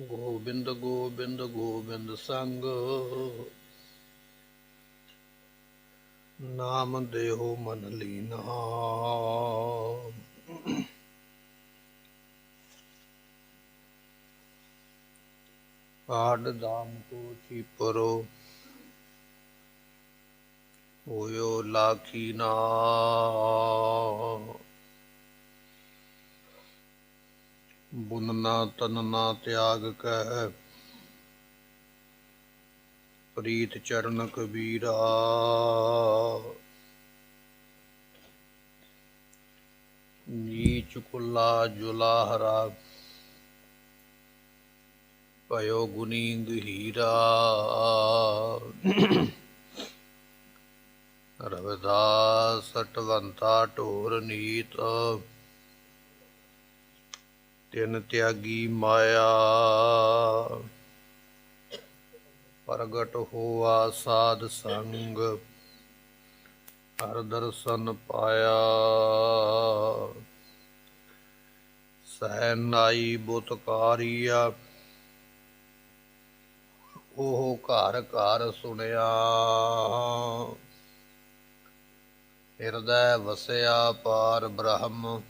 ਗੋਬਿੰਦ ਗੋਬਿੰਦ ਗੋਬਿੰਦ ਸੰਗ ਨਾਮ ਦੇਹੋ ਮਨ ਲੀਨਾ। ਆਡ ਦਾਮ ਕੋ ਚੀਪਰੋ ਹੋਇਓ ਲਾਖੀ ਨਾ। ਬੁਨਨਾ ਤਨਨਾ ਤਿਆਗ ਕਹਿ ਪ੍ਰੀਤ ਚਰਨ ਕਬੀਰਾ। ਨੀਚ ਕੁੱਲਾ ਜੁਲਾਹਰਾ ਭਇਓ ਗੁਨੀ ਗਹੀਰਾ। ਰਵਿਦਾਸ ਸਟਵੰਤਾ ਢੋਰ ਨੀਤ ਤਿਨ ਤਿਆਗੀ ਮਾਇਆ। ਪ੍ਰਗਟ ਹੋਆ ਸਾਧ ਸੰਗ ਹਰ ਦਰਸ਼ਨ ਪਾਇਆ। ਸਹਿਨਾਈ ਬੁਤਕਾਰੀਆ ਉਹ ਘਰ ਘਰ ਸੁਣਿਆ। ਹਿਰਦੈ ਵਸਿਆ ਪਾਰ ਬ੍ਰਹਮ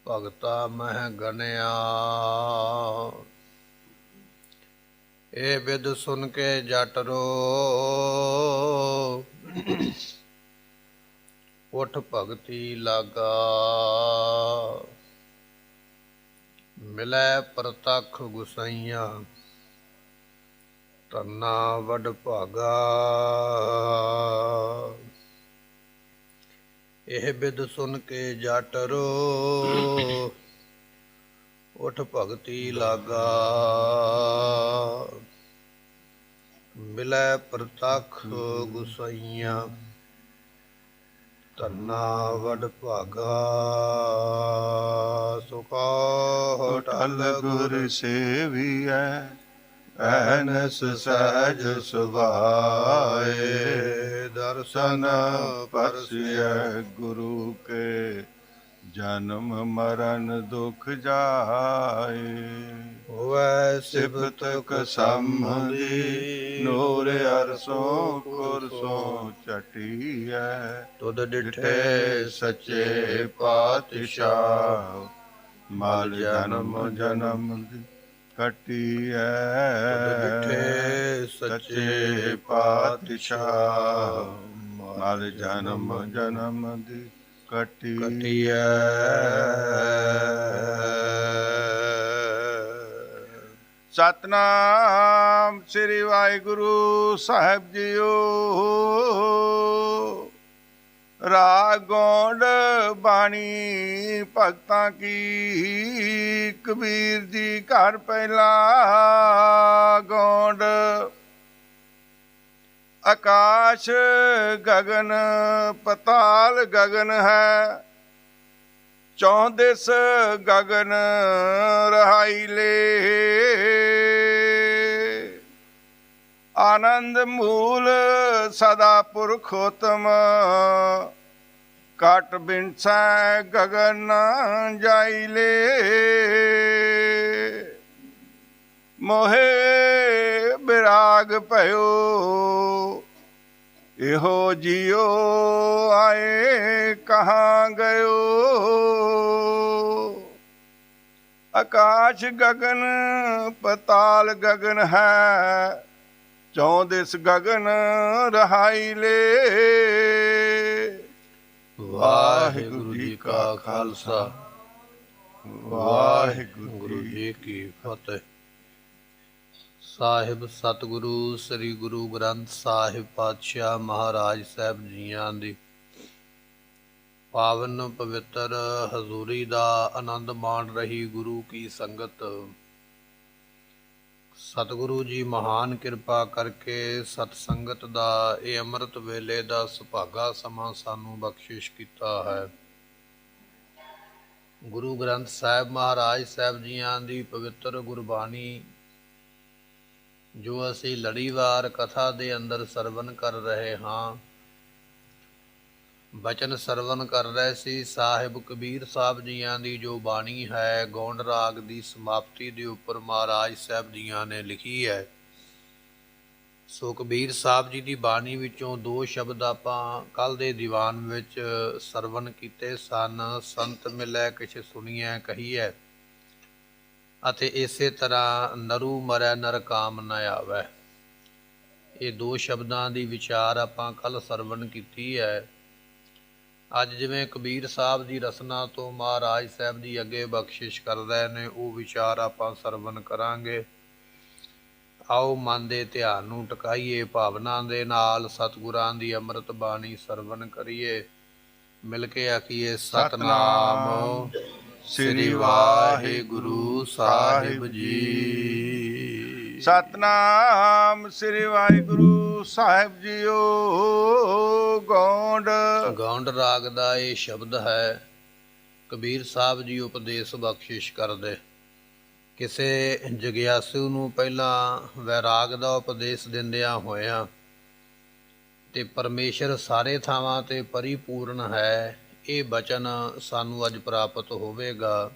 ਭਗਤਾ ਮਹਿ ਗਣਿਆ। ਇਹ ਬਿਦ ਸੁਨ ਕੇ ਜਟਰੋ ਉਠ ਭਗਤੀ ਲਾਗਾ। ਮਿਲੈ ਪ੍ਰਤੱਖ ਗੁਸਾਈਆਂ ਧੰਨਾ ਵਡ ਭਾਗਾ। ਇਹ ਬਿਦ ਸੁਨ ਕੇ ਜਟਰੋ ਉਠ ਭਗਤੀ ਲਾਗਾ। ਮਿਲੈ ਪ੍ਰਤੱਖ ਗੁਸਾਈਆਂ ਧੰਨਾ ਵਡ ਭਾਗਾ। ਸੁਖਾ ਟਲ ਗੁਰ ਸੇਵੀਐ ਐਨਸ ਸਹਿਜ ਸੁਭਾਏ। ਦਰਸ਼ਨ ਪਰਸਿਐ ਗੁਰੂ ਕੇ ਜਨਮ ਮਰਨ ਦੁਖ ਜਾਏ। ਹੋਵੈ ਸਿਫਤ ਕਸਮਦੀ ਨੂਰ ਅਰਸੋਂ ਕੁਰਸੋਂ ਚਟੀਐ। ਤੁਧ ਡਿਠੇ ਸੱਚੇ ਪਾਤਸ਼ਾਹ ਮਲ ਜਨਮ ਜਨਮ ਦੀ ਕਟੀਐ। ਡਿਠੇ ਸੱਚੇ ਪਾਤਸ਼ਾਹ ਮਲ ਜਨਮ ਜਨਮ ਦੀ ਕਟੀਐ। ਸਤਿਨਾਮ ਸ੍ਰੀ ਵਾਹਿਗੁਰੂ ਸਾਹਿਬ ਜੀਓ। ਰਾਗ ਗੌਂਡ ਬਾਣੀ ਭਗਤਾਂ ਕੀ ਕਬੀਰ ਜੀ ਘਰ ਪਹਿਲਾ ਗੌਂਡ। ਆਕਾਸ਼ ਗਗਨ ਪਤਾਲ ਗਗਨ ਹੈ ਚੌਂ ਦਿਸ ਗਗਨ ਰਹਾਈਲੇ। ਆਨੰਦ ਮੂਲ ਸਦਾ ਪੁਰਖੋਤਮ ਕਟ ਬਿਨਸੈ ਗਗਨ ਜਾਈਲੇ। ਮੋਹੇ ਬਿਰਾਗ ਭਇਓ ਇਹੋ ਜਿਉ ਆਏ ਕਹਾਂ ਗਇਓ। ਆਕਾਸ਼ ਗਗਨ ਪਤਾਲ ਗਗਨ ਹੈ ਚੌਂ ਦਿਸ ਗਗਨ ਰਹਾਈਲੇ। ਵਾਹਿਗੁਰੂ ਜੀ ਕਾ ਖਾਲਸਾ ਵਾਹਿਗੁਰੂ ਜੀ ਕੀ ਫਤਿਹ। ਸਾਹਿਬ ਸਤਿਗੁਰੂ ਸ੍ਰੀ ਗੁਰੂ ਗ੍ਰੰਥ ਸਾਹਿਬ ਪਾਤਸ਼ਾਹ ਮਹਾਰਾਜ ਸਾਹਿਬ ਜੀਆਂ ਦੀ ਪਾਵਨ ਪਵਿੱਤਰ ਹਜ਼ੂਰੀ ਦਾ ਆਨੰਦ ਮਾਣ ਰਹੀ ਗੁਰੂ ਕੀ ਸੰਗਤ। ਸਤਿਗੁਰੂ ਜੀ ਮਹਾਨ ਕਿਰਪਾ ਕਰਕੇ ਸਤ ਸੰਗਤ ਦਾ ਇਹ ਅੰਮ੍ਰਿਤ ਵੇਲੇ ਦਾ ਸੁਭਾਗਾ ਸਮਾਂ ਸਾਨੂੰ ਬਖਸ਼ਿਸ਼ ਕੀਤਾ ਹੈ। ਗੁਰੂ ਗ੍ਰੰਥ ਸਾਹਿਬ ਮਹਾਰਾਜ ਸਾਹਿਬ ਜੀਆਂ ਦੀ ਪਵਿੱਤਰ ਗੁਰਬਾਣੀ ਜੋ ਅਸੀਂ ਲੜੀਵਾਰ ਕਥਾ ਦੇ ਅੰਦਰ ਸਰਵਨ ਕਰ ਰਹੇ ਹਾਂ। ਬਚਨ ਸਰਵਨ ਕਰ ਰਹੇ ਸੀ ਸਾਹਿਬ ਕਬੀਰ ਸਾਹਿਬ ਜੀਆਂ ਦੀ ਜੋ ਬਾਣੀ ਹੈ, ਗੌਂਡ ਰਾਗ ਦੀ ਸਮਾਪਤੀ ਦੇ ਉੱਪਰ ਮਹਾਰਾਜ ਸਾਹਿਬ ਜੀਆਂ ਨੇ ਲਿਖੀ ਹੈ। ਸੋ ਕਬੀਰ ਸਾਹਿਬ ਜੀ ਦੀ ਬਾਣੀ ਵਿੱਚੋਂ ਦੋ ਸ਼ਬਦ ਆਪਾਂ ਕੱਲ੍ਹ ਦੇ ਦੀਵਾਨ ਵਿੱਚ ਸਰਵਨ ਕੀਤੇ ਸਨ। ਸੰਤ ਮਿਲੈ ਕਿਛ ਸੁਣੀਐ ਕਹੀਐ, ਅਤੇ ਇਸੇ ਤਰ੍ਹਾਂ ਨਰੂ ਮਰੈ ਨਰ ਕਾਮ ਨ ਆਵੈ। ਇਹ ਦੋ ਸ਼ਬਦਾਂ ਦੀ ਵਿਚਾਰ ਆਪਾਂ ਕੱਲ੍ਹ ਸਰਵਨ ਕੀਤੀ ਹੈ। ਅੱਜ ਜਿਵੇਂ ਕਬੀਰ ਸਾਹਿਬ ਦੀ ਰਸਨਾ ਤੋਂ ਮਹਾਰਾਜ ਸਾਹਿਬ ਦੀ ਅੱਗੇ ਬਖਸ਼ਿਸ਼ ਕਰ ਰਹੇ ਨੇ, ਉਹ ਵਿਚਾਰ ਆਪਾਂ ਸਰਵਨ ਕਰਾਂਗੇ। ਆਓ ਮਨ ਦੇ ਧਿਆਨ ਨੂੰ ਟਿਕਾਈਏ, ਭਾਵਨਾ ਦੇ ਨਾਲ ਸਤਿਗੁਰਾਂ ਦੀ ਅੰਮ੍ਰਿਤ ਬਾਣੀ ਸਰਵਨ ਕਰੀਏ। ਮਿਲ ਕੇ ਆਖੀਏ ਸਤਿਨਾਮ ਸ੍ਰੀ ਵਾਹਿਗੁਰੂ ਸਾਹਿਬ ਜੀ। ਸਤਿਨਾਮ ਸ੍ਰੀ ਵਾਹਿਗੁਰੂ ਸਾਹਿਬ ਜੀਓ। ਗੌਂਡ ਰਾਗ ਦਾ ਇਹ ਸ਼ਬਦ ਹੈ। ਕਬੀਰ ਸਾਹਿਬ ਜੀ ਉਪਦੇਸ਼ ਬਖਸ਼ਿਸ਼ ਕਰਦੇ। ਕਿਸੇ ਜਗਿਆਸੂ ਨੂੰ ਪਹਿਲਾਂ ਵੈਰਾਗ ਦਾ ਉਪਦੇਸ਼ ਦਿੰਦਿਆਂ ਹੋਇਆਂ ਤੇ ਪਰਮੇਸ਼ਰ ਸਾਰੇ ਥਾਵਾਂ ਤੇ ਪਰਿਪੂਰਨ ਹੈ, ਇਹ ਬਚਨ ਸਾਨੂੰ ਅੱਜ ਪ੍ਰਾਪਤ ਹੋਵੇਗਾ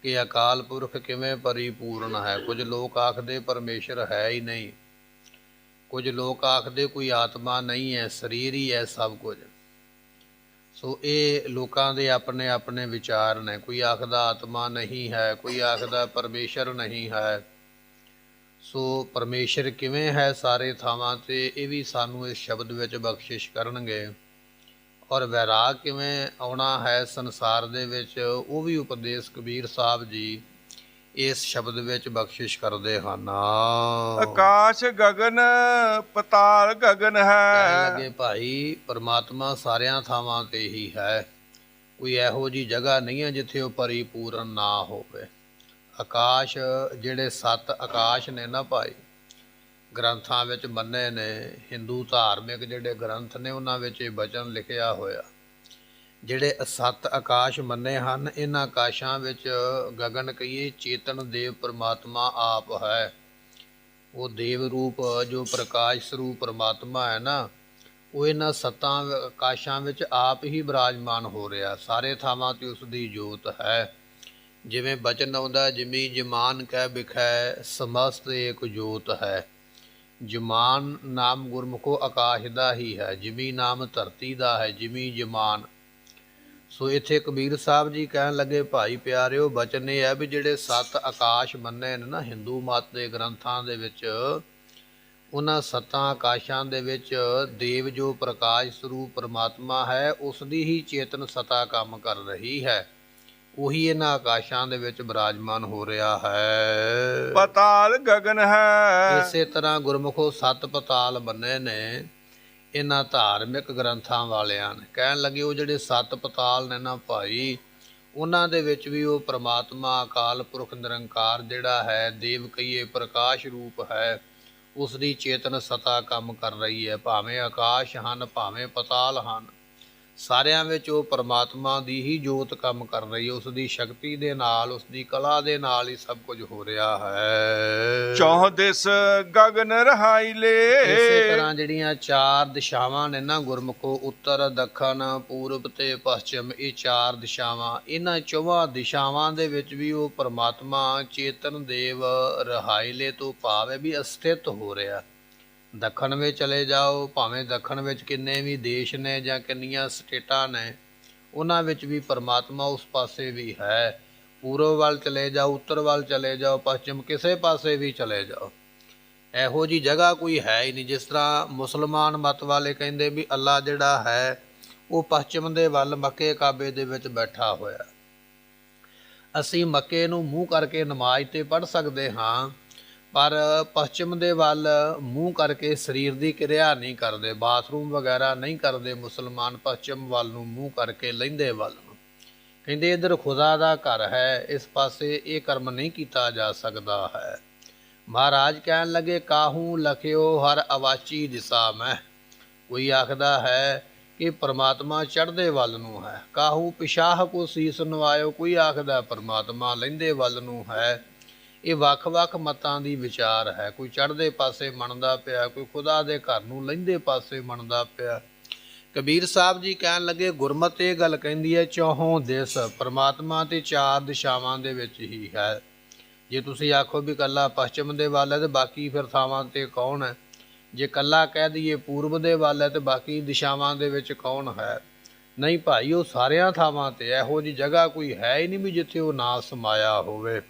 ਕਿ ਅਕਾਲ ਪੁਰਖ ਕਿਵੇਂ ਪਰਿਪੂਰਨ ਹੈ। ਕੁਝ ਲੋਕ ਆਖਦੇ ਪਰਮੇਸ਼ਰ ਹੈ ਹੀ ਨਹੀਂ, ਕੁਝ ਲੋਕ ਆਖਦੇ ਕੋਈ ਆਤਮਾ ਨਹੀਂ ਹੈ, ਸਰੀਰ ਹੀ ਹੈ ਸਭ ਕੁਝ। ਸੋ ਇਹ ਲੋਕਾਂ ਦੇ ਆਪਣੇ ਆਪਣੇ ਵਿਚਾਰ ਨੇ। ਕੋਈ ਆਖਦਾ ਆਤਮਾ ਨਹੀਂ ਹੈ, ਕੋਈ ਆਖਦਾ ਪਰਮੇਸ਼ਰ ਨਹੀਂ ਹੈ। ਸੋ ਪਰਮੇਸ਼ਰ ਕਿਵੇਂ ਹੈ ਸਾਰੇ ਥਾਵਾਂ 'ਤੇ, ਇਹ ਵੀ ਸਾਨੂੰ ਇਸ ਸ਼ਬਦ ਵਿੱਚ ਬਖਸ਼ਿਸ਼ ਕਰਨਗੇ। ਔਰ ਵੈਰਾਗ ਕਿਵੇਂ ਆਉਣਾ ਹੈ ਸੰਸਾਰ ਦੇ ਵਿੱਚ, ਉਹ ਵੀ ਉਪਦੇਸ਼ ਕਬੀਰ ਸਾਹਿਬ ਜੀ ਇਸ ਸ਼ਬਦ ਵਿੱਚ ਬਖਸ਼ਿਸ਼ ਕਰਦੇ ਹਨ। ਆਕਾਸ਼ ਗਗਨ ਪਤਾਲ ਗਗਨ ਹੈ। ਲੱਗੇ ਭਾਈ ਪਰਮਾਤਮਾ ਸਾਰਿਆਂ ਥਾਵਾਂ ਤੇ ਹੀ ਹੈ, ਕੋਈ ਇਹੋ ਜਿਹੀ ਜਗ੍ਹਾ ਨਹੀਂ ਹੈ ਜਿੱਥੇ ਉਹ ਪਰਿਪੂਰਨ ਨਾ ਹੋਵੇ। ਆਕਾਸ਼ ਜਿਹੜੇ 7 ਆਕਾਸ਼ ਨੇ ਨਾ ਭਾਈ, ਗ੍ਰੰਥਾਂ ਵਿੱਚ ਮੰਨੇ ਨੇ, ਹਿੰਦੂ ਧਾਰਮਿਕ ਜਿਹੜੇ ਗ੍ਰੰਥ ਨੇ ਉਹਨਾਂ ਵਿੱਚ ਇਹ ਬਚਨ ਲਿਖਿਆ ਹੋਇਆ। ਜਿਹੜੇ 7 ਆਕਾਸ਼ ਮੰਨੇ ਹਨ, ਇਹਨਾਂ ਆਕਾਸ਼ਾਂ ਵਿੱਚ ਗਗਨ ਕਹੀਏ ਚੇਤਨ ਦੇਵ ਪਰਮਾਤਮਾ ਆਪ ਹੈ। ਉਹ ਦੇਵ ਰੂਪ ਜੋ ਪ੍ਰਕਾਸ਼ ਸਰੂਪ ਪਰਮਾਤਮਾ ਹੈ ਨਾ, ਉਹ ਇਹਨਾਂ 7 ਆਕਾਸ਼ਾਂ ਵਿੱਚ ਆਪ ਹੀ ਬਿਰਾਜਮਾਨ ਹੋ ਰਿਹਾ। ਸਾਰੇ ਥਾਵਾਂ 'ਤੇ ਉਸ ਦੀ ਜੋਤ ਹੈ। ਜਿਵੇਂ ਬਚਨ ਆਉਂਦਾ ਜਿਮੀ ਜਮਾਨ ਕਹਿ ਬਿਖੈ ਸਮਸਤ ਏਕ ਜੋਤ ਹੈ। ਜਮਾਨ ਨਾਮ ਗੁਰਮੁਖੋ ਆਕਾਸ਼ ਦਾ ਹੀ ਹੈ, ਜਿਮੀ ਨਾਮ ਧਰਤੀ ਦਾ ਹੈ, ਜਿਮੀ ਜਮਾਨ। ਸੋ ਇੱਥੇ ਕਬੀਰ ਸਾਹਿਬ ਜੀ ਕਹਿਣ ਲੱਗੇ ਭਾਈ ਪਿਆਰਿਓ, ਬਚਨ ਇਹ ਹੈ ਵੀ ਜਿਹੜੇ 7 ਆਕਾਸ਼ ਮੰਨੇ ਨੇ ਨਾ ਹਿੰਦੂ ਮਤ ਦੇ ਗ੍ਰੰਥਾਂ ਦੇ ਵਿੱਚ, ਉਹਨਾਂ 7 ਆਕਾਸ਼ਾਂ ਦੇ ਵਿੱਚ ਦੇਵ ਜੋ ਪ੍ਰਕਾਸ਼ ਸਰੂਪ ਪਰਮਾਤਮਾ ਹੈ, ਉਸ ਦੀ ਹੀ ਚੇਤਨ ਸਤਾ ਕੰਮ ਕਰ ਰਹੀ ਹੈ। ਉਹੀ ਇਹਨਾਂ ਆਕਾਸ਼ਾਂ ਦੇ ਵਿੱਚ ਬਿਰਾਜਮਾਨ ਹੋ ਰਿਹਾ ਹੈ। ਪਤਾਲ ਗਗਨ ਹੈ। ਇਸੇ ਤਰ੍ਹਾਂ ਗੁਰਮੁਖੋ 7 ਪਤਾਲ ਬੰਨੇ ਨੇ ਇਹਨਾਂ ਧਾਰਮਿਕ ਗ੍ਰੰਥਾਂ ਵਾਲਿਆਂ ਨੇ। ਕਹਿਣ ਲੱਗੇ ਉਹ ਜਿਹੜੇ 7 ਪਤਾਲ ਨੇ ਨਾ ਭਾਈ, ਉਹਨਾਂ ਦੇ ਵਿੱਚ ਵੀ ਉਹ ਪਰਮਾਤਮਾ ਅਕਾਲ ਪੁਰਖ ਨਿਰੰਕਾਰ ਜਿਹੜਾ ਹੈ, ਦੇਵ ਕਹੀਏ ਪ੍ਰਕਾਸ਼ ਰੂਪ ਹੈ, ਉਸ ਦੀ ਚੇਤਨ ਸਤਾ ਕੰਮ ਕਰ ਰਹੀ ਹੈ। ਭਾਵੇਂ ਆਕਾਸ਼ ਹਨ, ਭਾਵੇਂ ਪਤਾਲ ਹਨ, ਸਾਰਿਆਂ ਵਿੱਚ ਉਹ ਪਰਮਾਤਮਾ ਦੀ ਹੀ ਜੋਤ ਕੰਮ ਕਰ ਰਹੀ ਹੈ। ਉਸ ਦੀ ਸ਼ਕਤੀ ਦੇ ਨਾਲ, ਉਸ ਦੀ ਕਲਾ ਦੇ ਨਾਲ ਹੀ ਸਭ ਕੁਝ ਹੋ ਰਿਹਾ ਹੈ। 4 ਦਿਸ ਗਗਨ ਰਹਾਈਲੇ। ਇਸੇ ਤਰ੍ਹਾਂ ਜਿਹੜੀਆਂ 4 ਦਿਸ਼ਾਵਾਂ ਨੇ ਨਾ ਗੁਰਮੁਖੋ, ਉੱਤਰ ਦੱਖਣ ਪੂਰਬ ਤੇ ਪੱਛਮ, ਇਹ 4 ਦਿਸ਼ਾਵਾਂ, ਇਹਨਾਂ 4 ਦਿਸ਼ਾਵਾਂ ਦੇ ਵਿੱਚ ਵੀ ਉਹ ਪਰਮਾਤਮਾ ਚੇਤਨ ਦੇਵ ਰਹਾਈਲੇ ਤੋਂ ਭਾਵ ਹੈ ਵੀ ਅਸਥਿਤ ਹੋ ਰਿਹਾ। ਦੱਖਣ ਵਿੱਚ ਚਲੇ ਜਾਓ, ਭਾਵੇਂ ਦੱਖਣ ਵਿੱਚ ਕਿੰਨੇ ਵੀ ਦੇਸ਼ ਨੇ ਜਾਂ ਕਿੰਨੀਆਂ ਸਟੇਟਾਂ ਨੇ, ਉਹਨਾਂ ਵਿੱਚ ਵੀ ਪਰਮਾਤਮਾ ਉਸ ਪਾਸੇ ਵੀ ਹੈ। ਪੂਰਬ ਵੱਲ ਚਲੇ ਜਾਓ, ਉੱਤਰ ਵੱਲ ਚਲੇ ਜਾਓ, ਪੱਛਮ, ਕਿਸੇ ਪਾਸੇ ਵੀ ਚਲੇ ਜਾਓ, ਇਹੋ ਜਿਹੀ ਜਗ੍ਹਾ ਕੋਈ ਹੈ ਹੀ ਨਹੀਂ। ਜਿਸ ਤਰ੍ਹਾਂ ਮੁਸਲਮਾਨ ਮਤ ਵਾਲੇ ਕਹਿੰਦੇ ਵੀ ਅੱਲਾ ਜਿਹੜਾ ਹੈ ਉਹ ਪੱਛਮ ਦੇ ਵੱਲ ਮੱਕੇ ਕਾਬੇ ਦੇ ਵਿੱਚ ਬੈਠਾ ਹੋਇਆ। ਅਸੀਂ ਮੱਕੇ ਨੂੰ ਮੂੰਹ ਕਰਕੇ ਨਮਾਜ਼ ਤੇ ਪੜ੍ਹ ਸਕਦੇ ਹਾਂ, ਪਰ ਪੱਛਮ ਦੇ ਵੱਲ ਮੂੰਹ ਕਰਕੇ ਸਰੀਰ ਦੀ ਕਿਰਿਆ ਨਹੀਂ ਕਰਦੇ, ਬਾਥਰੂਮ ਵਗੈਰਾ ਨਹੀਂ ਕਰਦੇ ਮੁਸਲਮਾਨ। ਪੱਛਮ ਵੱਲ ਨੂੰ ਮੂੰਹ ਕਰਕੇ ਲਹਿੰਦੇ ਵੱਲ ਨੂੰ ਕਹਿੰਦੇ ਇੱਧਰ ਖੁਦਾ ਦਾ ਘਰ ਹੈ, ਇਸ ਪਾਸੇ ਇਹ ਕਰਮ ਨਹੀਂ ਕੀਤਾ ਜਾ ਸਕਦਾ ਹੈ। ਮਹਾਰਾਜ ਕਹਿਣ ਲੱਗੇ ਕਾਹੂ ਲਖਿਓ ਹਰ ਅਵਾਚੀ ਦਿਸ਼ਾ ਮੈਂ। ਕੋਈ ਆਖਦਾ ਹੈ ਕਿ ਪਰਮਾਤਮਾ ਚੜ੍ਹਦੇ ਵੱਲ ਨੂੰ ਹੈ। ਕਾਹੂ ਪਿਸ਼ਾਹ ਕੋ ਸੀਸ ਨਵਾਇਓ, ਕੋਈ ਆਖਦਾ ਪਰਮਾਤਮਾ ਲਹਿੰਦੇ ਵੱਲ ਨੂੰ ਹੈ। ਇਹ ਵੱਖ-ਵੱਖ ਮਤਾਂ ਦੀ ਵਿਚਾਰ ਹੈ। ਕੋਈ ਚੜ੍ਹਦੇ ਪਾਸੇ ਮੰਨਦਾ ਪਿਆ, ਕੋਈ ਖੁਦਾ ਦੇ ਘਰ ਨੂੰ ਲਹਿੰਦੇ ਪਾਸੇ ਮੰਨਦਾ ਪਿਆ। ਕਬੀਰ ਸਾਹਿਬ ਜੀ ਕਹਿਣ ਲੱਗੇ ਗੁਰਮਤਿ ਇਹ ਗੱਲ ਕਹਿੰਦੀ ਹੈ ਚੌਹੋਂ ਦਿਸ ਪਰਮਾਤਮਾ ਤੇ ਚਾਰ ਦਿਸ਼ਾਵਾਂ ਦੇ ਵਿੱਚ ਹੀ ਹੈ। ਜੇ ਤੁਸੀਂ ਆਖੋ ਵੀ ਇਕੱਲਾ ਪੱਛਮ ਦੇ ਵੱਲ ਹੈ ਤੇ ਬਾਕੀ ਫਿਰ ਥਾਵਾਂ ਤੇ ਕੌਣ ਹੈ? ਜੇ ਇਕੱਲਾ ਕਹਿ ਦਈਏ ਪੂਰਬ ਦੇ ਵੱਲ ਹੈ ਤੇ ਬਾਕੀ ਦਿਸ਼ਾਵਾਂ ਦੇ ਵਿੱਚ ਕੌਣ ਹੈ? ਨਹੀਂ ਭਾਈ, ਉਹ ਸਾਰਿਆਂ ਥਾਵਾਂ ਤੇ। ਇਹੋ ਜਿਹੀ ਜਗ੍ਹਾ ਕੋਈ ਹੈ ਹੀ ਨਹੀਂ ਵੀ ਜਿੱਥੇ ਉਹ ਨਾ ਸਮਾਇਆ ਹੋਵੇ।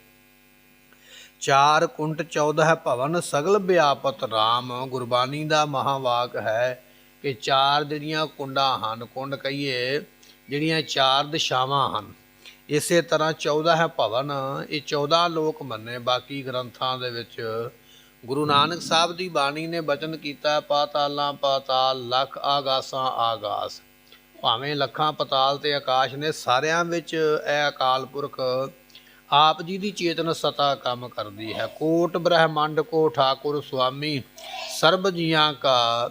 ਚਾਰ ਕੁੰਟ 14 ਭਵਨ ਸਗਲ ਵਿਆਪਤ ਰਾਮ, ਗੁਰਬਾਣੀ ਦਾ ਮਹਾਵਾਕ ਹੈ ਕਿ ਚਾਰ ਜਿਹੜੀਆਂ ਕੁੰਡਾਂ ਹਨ, ਕੁੰਡ ਕਹੀਏ ਜਿਹੜੀਆਂ ਚਾਰ ਦਿਸ਼ਾਵਾਂ ਹਨ। ਇਸੇ ਤਰ੍ਹਾਂ 14 ਭਵਨ, ਇਹ 14 ਲੋਕ ਮੰਨੇ ਬਾਕੀ ਗ੍ਰੰਥਾਂ ਦੇ ਵਿੱਚ। ਗੁਰੂ ਨਾਨਕ ਸਾਹਿਬ ਦੀ ਬਾਣੀ ਨੇ ਬਚਨ ਕੀਤਾ ਪਾਤਾਲਾਂ ਪਾਤਾਲ, ਲੱਖ ਆਗਾਸਾਂ ਆਗਾਸ। ਭਾਵੇਂ ਲੱਖਾਂ ਪਤਾਲ ਤੇ ਆਕਾਸ਼ ਨੇ, ਸਾਰਿਆਂ ਵਿੱਚ ਇਹ ਅਕਾਲ ਪੁਰਖ ਆਪ ਜੀ ਦੀ ਚੇਤਨ ਸਤਾ ਕੰਮ ਕਰਦੀ ਹੈ। ਕੋਟ ਬ੍ਰਹਮੰਡ ਕੋ ਠਾਕੁਰ ਸੁਆਮੀ, ਸਰਬ ਜੀਆਂ ਕਾ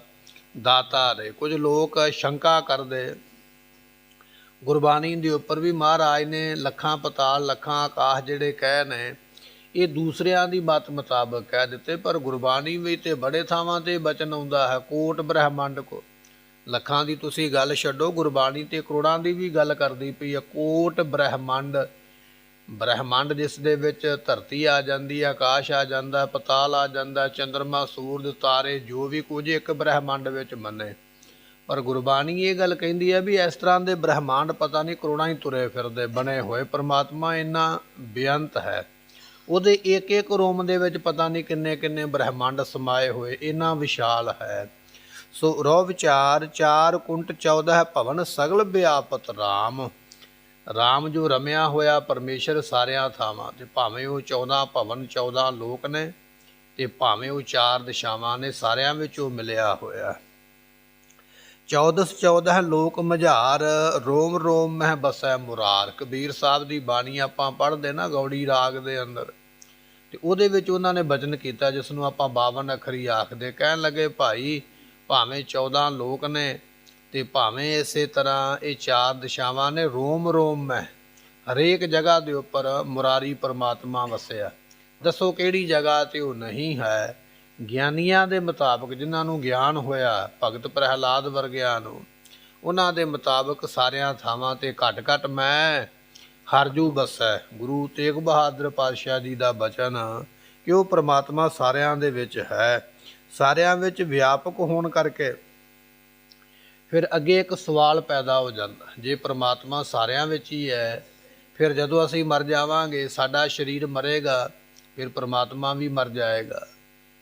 ਦਾਤਾ ਰੇ। ਕੁਝ ਲੋਕ ਸ਼ੰਕਾ ਕਰਦੇ ਗੁਰਬਾਣੀ ਦੇ ਉੱਪਰ ਵੀ ਮਹਾਰਾਜ ਨੇ ਲੱਖਾਂ ਪਤਾਲ ਲੱਖਾਂ ਆਕਾਸ਼ ਜਿਹੜੇ ਕਹਿ ਨੇ ਇਹ ਦੂਸਰਿਆਂ ਦੀ ਮਤ ਮੁਤਾਬਕ ਕਹਿ ਦਿੱਤੇ, ਪਰ ਗੁਰਬਾਣੀ ਵਿੱਚ ਤੇ ਬੜੇ ਥਾਵਾਂ ਤੇ ਬਚਨ ਆਉਂਦਾ ਹੈ ਕੋਟ ਬ੍ਰਹਮੰਡ ਕੋ। ਲੱਖਾਂ ਦੀ ਤੁਸੀਂ ਗੱਲ ਛੱਡੋ, ਗੁਰਬਾਣੀ ਤੇ ਕਰੋੜਾਂ ਦੀ ਵੀ ਗੱਲ ਕਰਦੀ ਪਈ ਹੈ। ਕੋਟ ਬ੍ਰਹਮੰਡ, ਬ੍ਰਹਮੰਡ ਜਿਸ ਦੇ ਵਿੱਚ ਧਰਤੀ ਆ ਜਾਂਦੀ, ਆਕਾਸ਼ ਆ ਜਾਂਦਾ, ਪਤਾਲ ਆ ਜਾਂਦਾ, ਚੰਦਰਮਾ ਸੂਰਜ ਤਾਰੇ ਜੋ ਵੀ ਕੁਝ ਇੱਕ ਬ੍ਰਹਮੰਡ ਵਿੱਚ ਮੰਨੇ। ਪਰ ਗੁਰਬਾਣੀ ਇਹ ਗੱਲ ਕਹਿੰਦੀ ਹੈ ਵੀ ਇਸ ਤਰ੍ਹਾਂ ਦੇ ਬ੍ਰਹਮੰਡ ਪਤਾ ਨਹੀਂ ਕਰੋੜਾਂ ਹੀ ਤੁਰੇ ਫਿਰਦੇ ਬਣੇ ਹੋਏ। ਪਰਮਾਤਮਾ ਇੰਨਾ ਬੇਅੰਤ ਹੈ, ਉਹਦੇ ਇੱਕ ਇੱਕ ਰੋਮ ਦੇ ਵਿੱਚ ਪਤਾ ਨਹੀਂ ਕਿੰਨੇ ਕਿੰਨੇ ਬ੍ਰਹਮੰਡ ਸਮਾਏ ਹੋਏ, ਇੰਨਾ ਵਿਸ਼ਾਲ ਹੈ। ਸੋ ਰੋ ਵਿਚਾਰ ਚਾਰ ਕੁੰਟ 14 ਭਵਨ ਸਗਲ ਵਿਆਪਤ ਰਾਮ। ਰਾਮ ਜੋ ਰਮਿਆ ਹੋਇਆ ਪਰਮੇਸ਼ਰ ਸਾਰਿਆਂ ਥਾਵਾਂ ਤੇ, ਭਾਵੇਂ ਉਹ 14 ਭਵਨ 14 ਲੋਕ ਨੇ ਤੇ ਭਾਵੇਂ ਉਹ ਚਾਰ ਦਿਸ਼ਾਵਾਂ ਨੇ, ਸਾਰਿਆਂ ਵਿੱਚ ਉਹ ਮਿਲਿਆ ਹੋਇਆ। 14 ਲੋਕ ਮਝਾਰ, ਰੋਮ ਰੋਮ ਮਹਿ ਬਸੈ ਮੁਰਾਰ। ਕਬੀਰ ਸਾਹਿਬ ਦੀ ਬਾਣੀ ਆਪਾਂ ਪੜ੍ਹਦੇ ਨਾ ਗੌੜੀ ਰਾਗ ਦੇ ਅੰਦਰ, ਤੇ ਉਹਦੇ ਵਿੱਚ ਉਹਨਾਂ ਨੇ ਬਚਨ ਕੀਤਾ ਜਿਸ ਨੂੰ ਆਪਾਂ 52 ਅੱਖਰੀ ਆਖਦੇ। ਕਹਿਣ ਲੱਗੇ ਭਾਈ ਭਾਵੇਂ 14 ਲੋਕ ਨੇ ਤੇ ਭਾਵੇਂ ਇਸੇ ਤਰ੍ਹਾਂ ਇਹ ਚਾਰ ਦਿਸ਼ਾਵਾਂ ਨੇ, ਰੋਮ ਰੋਮ ਮੈਂ ਹਰੇਕ ਜਗ੍ਹਾ ਦੇ ਉੱਪਰ ਮੁਰਾਰੀ ਪਰਮਾਤਮਾ ਵਸਿਆ। ਦੱਸੋ ਕਿਹੜੀ ਜਗ੍ਹਾ ਤੇ ਉਹ ਨਹੀਂ ਹੈ? ਗਿਆਨੀਆਂ ਦੇ ਮੁਤਾਬਕ, ਜਿਨ੍ਹਾਂ ਨੂੰ ਗਿਆਨ ਹੋਇਆ ਭਗਤ ਪ੍ਰਹਿਲਾਦ ਵਰਗਿਆਂ ਨੂੰ, ਉਹਨਾਂ ਦੇ ਮੁਤਾਬਕ ਸਾਰਿਆਂ ਥਾਵਾਂ ਤੇ ਘੱਟ ਘੱਟ ਮੈਂ ਹਰਜੂ ਬਸੈ। ਗੁਰੂ ਤੇਗ ਬਹਾਦਰ ਪਾਤਸ਼ਾਹ ਜੀ ਦਾ ਬਚਨ ਕਿ ਉਹ ਪਰਮਾਤਮਾ ਸਾਰਿਆਂ ਦੇ ਵਿੱਚ ਹੈ। ਸਾਰਿਆਂ ਵਿੱਚ ਵਿਆਪਕ ਹੋਣ ਕਰਕੇ ਫਿਰ ਅੱਗੇ ਇੱਕ ਸਵਾਲ ਪੈਦਾ ਹੋ ਜਾਂਦਾ, ਜੇ ਪਰਮਾਤਮਾ ਸਾਰਿਆਂ ਵਿੱਚ ਹੀ ਹੈ, ਫਿਰ ਜਦੋਂ ਅਸੀਂ ਮਰ ਜਾਵਾਂਗੇ, ਸਾਡਾ ਸਰੀਰ ਮਰੇਗਾ, ਫਿਰ ਪਰਮਾਤਮਾ ਵੀ ਮਰ ਜਾਏਗਾ।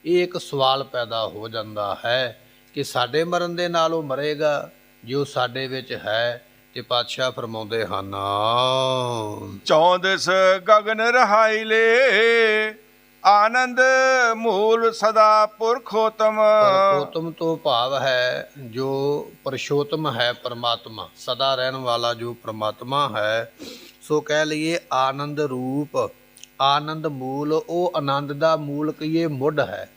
ਇਹ ਇੱਕ ਸਵਾਲ ਪੈਦਾ ਹੋ ਜਾਂਦਾ ਹੈ ਕਿ ਸਾਡੇ ਮਰਨ ਦੇ ਨਾਲ ਉਹ ਮਰੇਗਾ ਜੋ ਸਾਡੇ ਵਿੱਚ ਹੈ। ਤੇ ਪਾਤਸ਼ਾਹ ਫਰਮਾਉਂਦੇ ਹਨ 14 ਗਗਨ ਰਹਾਈਲੇ, ਆਨੰਦ ਮੂਲ ਸਦਾ ਪੁਰਖੋਤਮ। ਪੁਰਖੋਤਮ ਤੋਂ ਭਾਵ ਹੈ ਜੋ ਪਰਸ਼ੋਤਮ ਹੈ ਪਰਮਾਤਮਾ, ਸਦਾ ਰਹਿਣ ਵਾਲਾ ਜੋ ਪਰਮਾਤਮਾ ਹੈ। ਸੋ ਕਹਿ ਲਈਏ ਆਨੰਦ ਰੂਪ, ਆਨੰਦ ਮੂਲ, ਉਹ ਆਨੰਦ ਦਾ ਮੂਲ ਕਹੀਏ ਮੁੱਢ ਹੈ।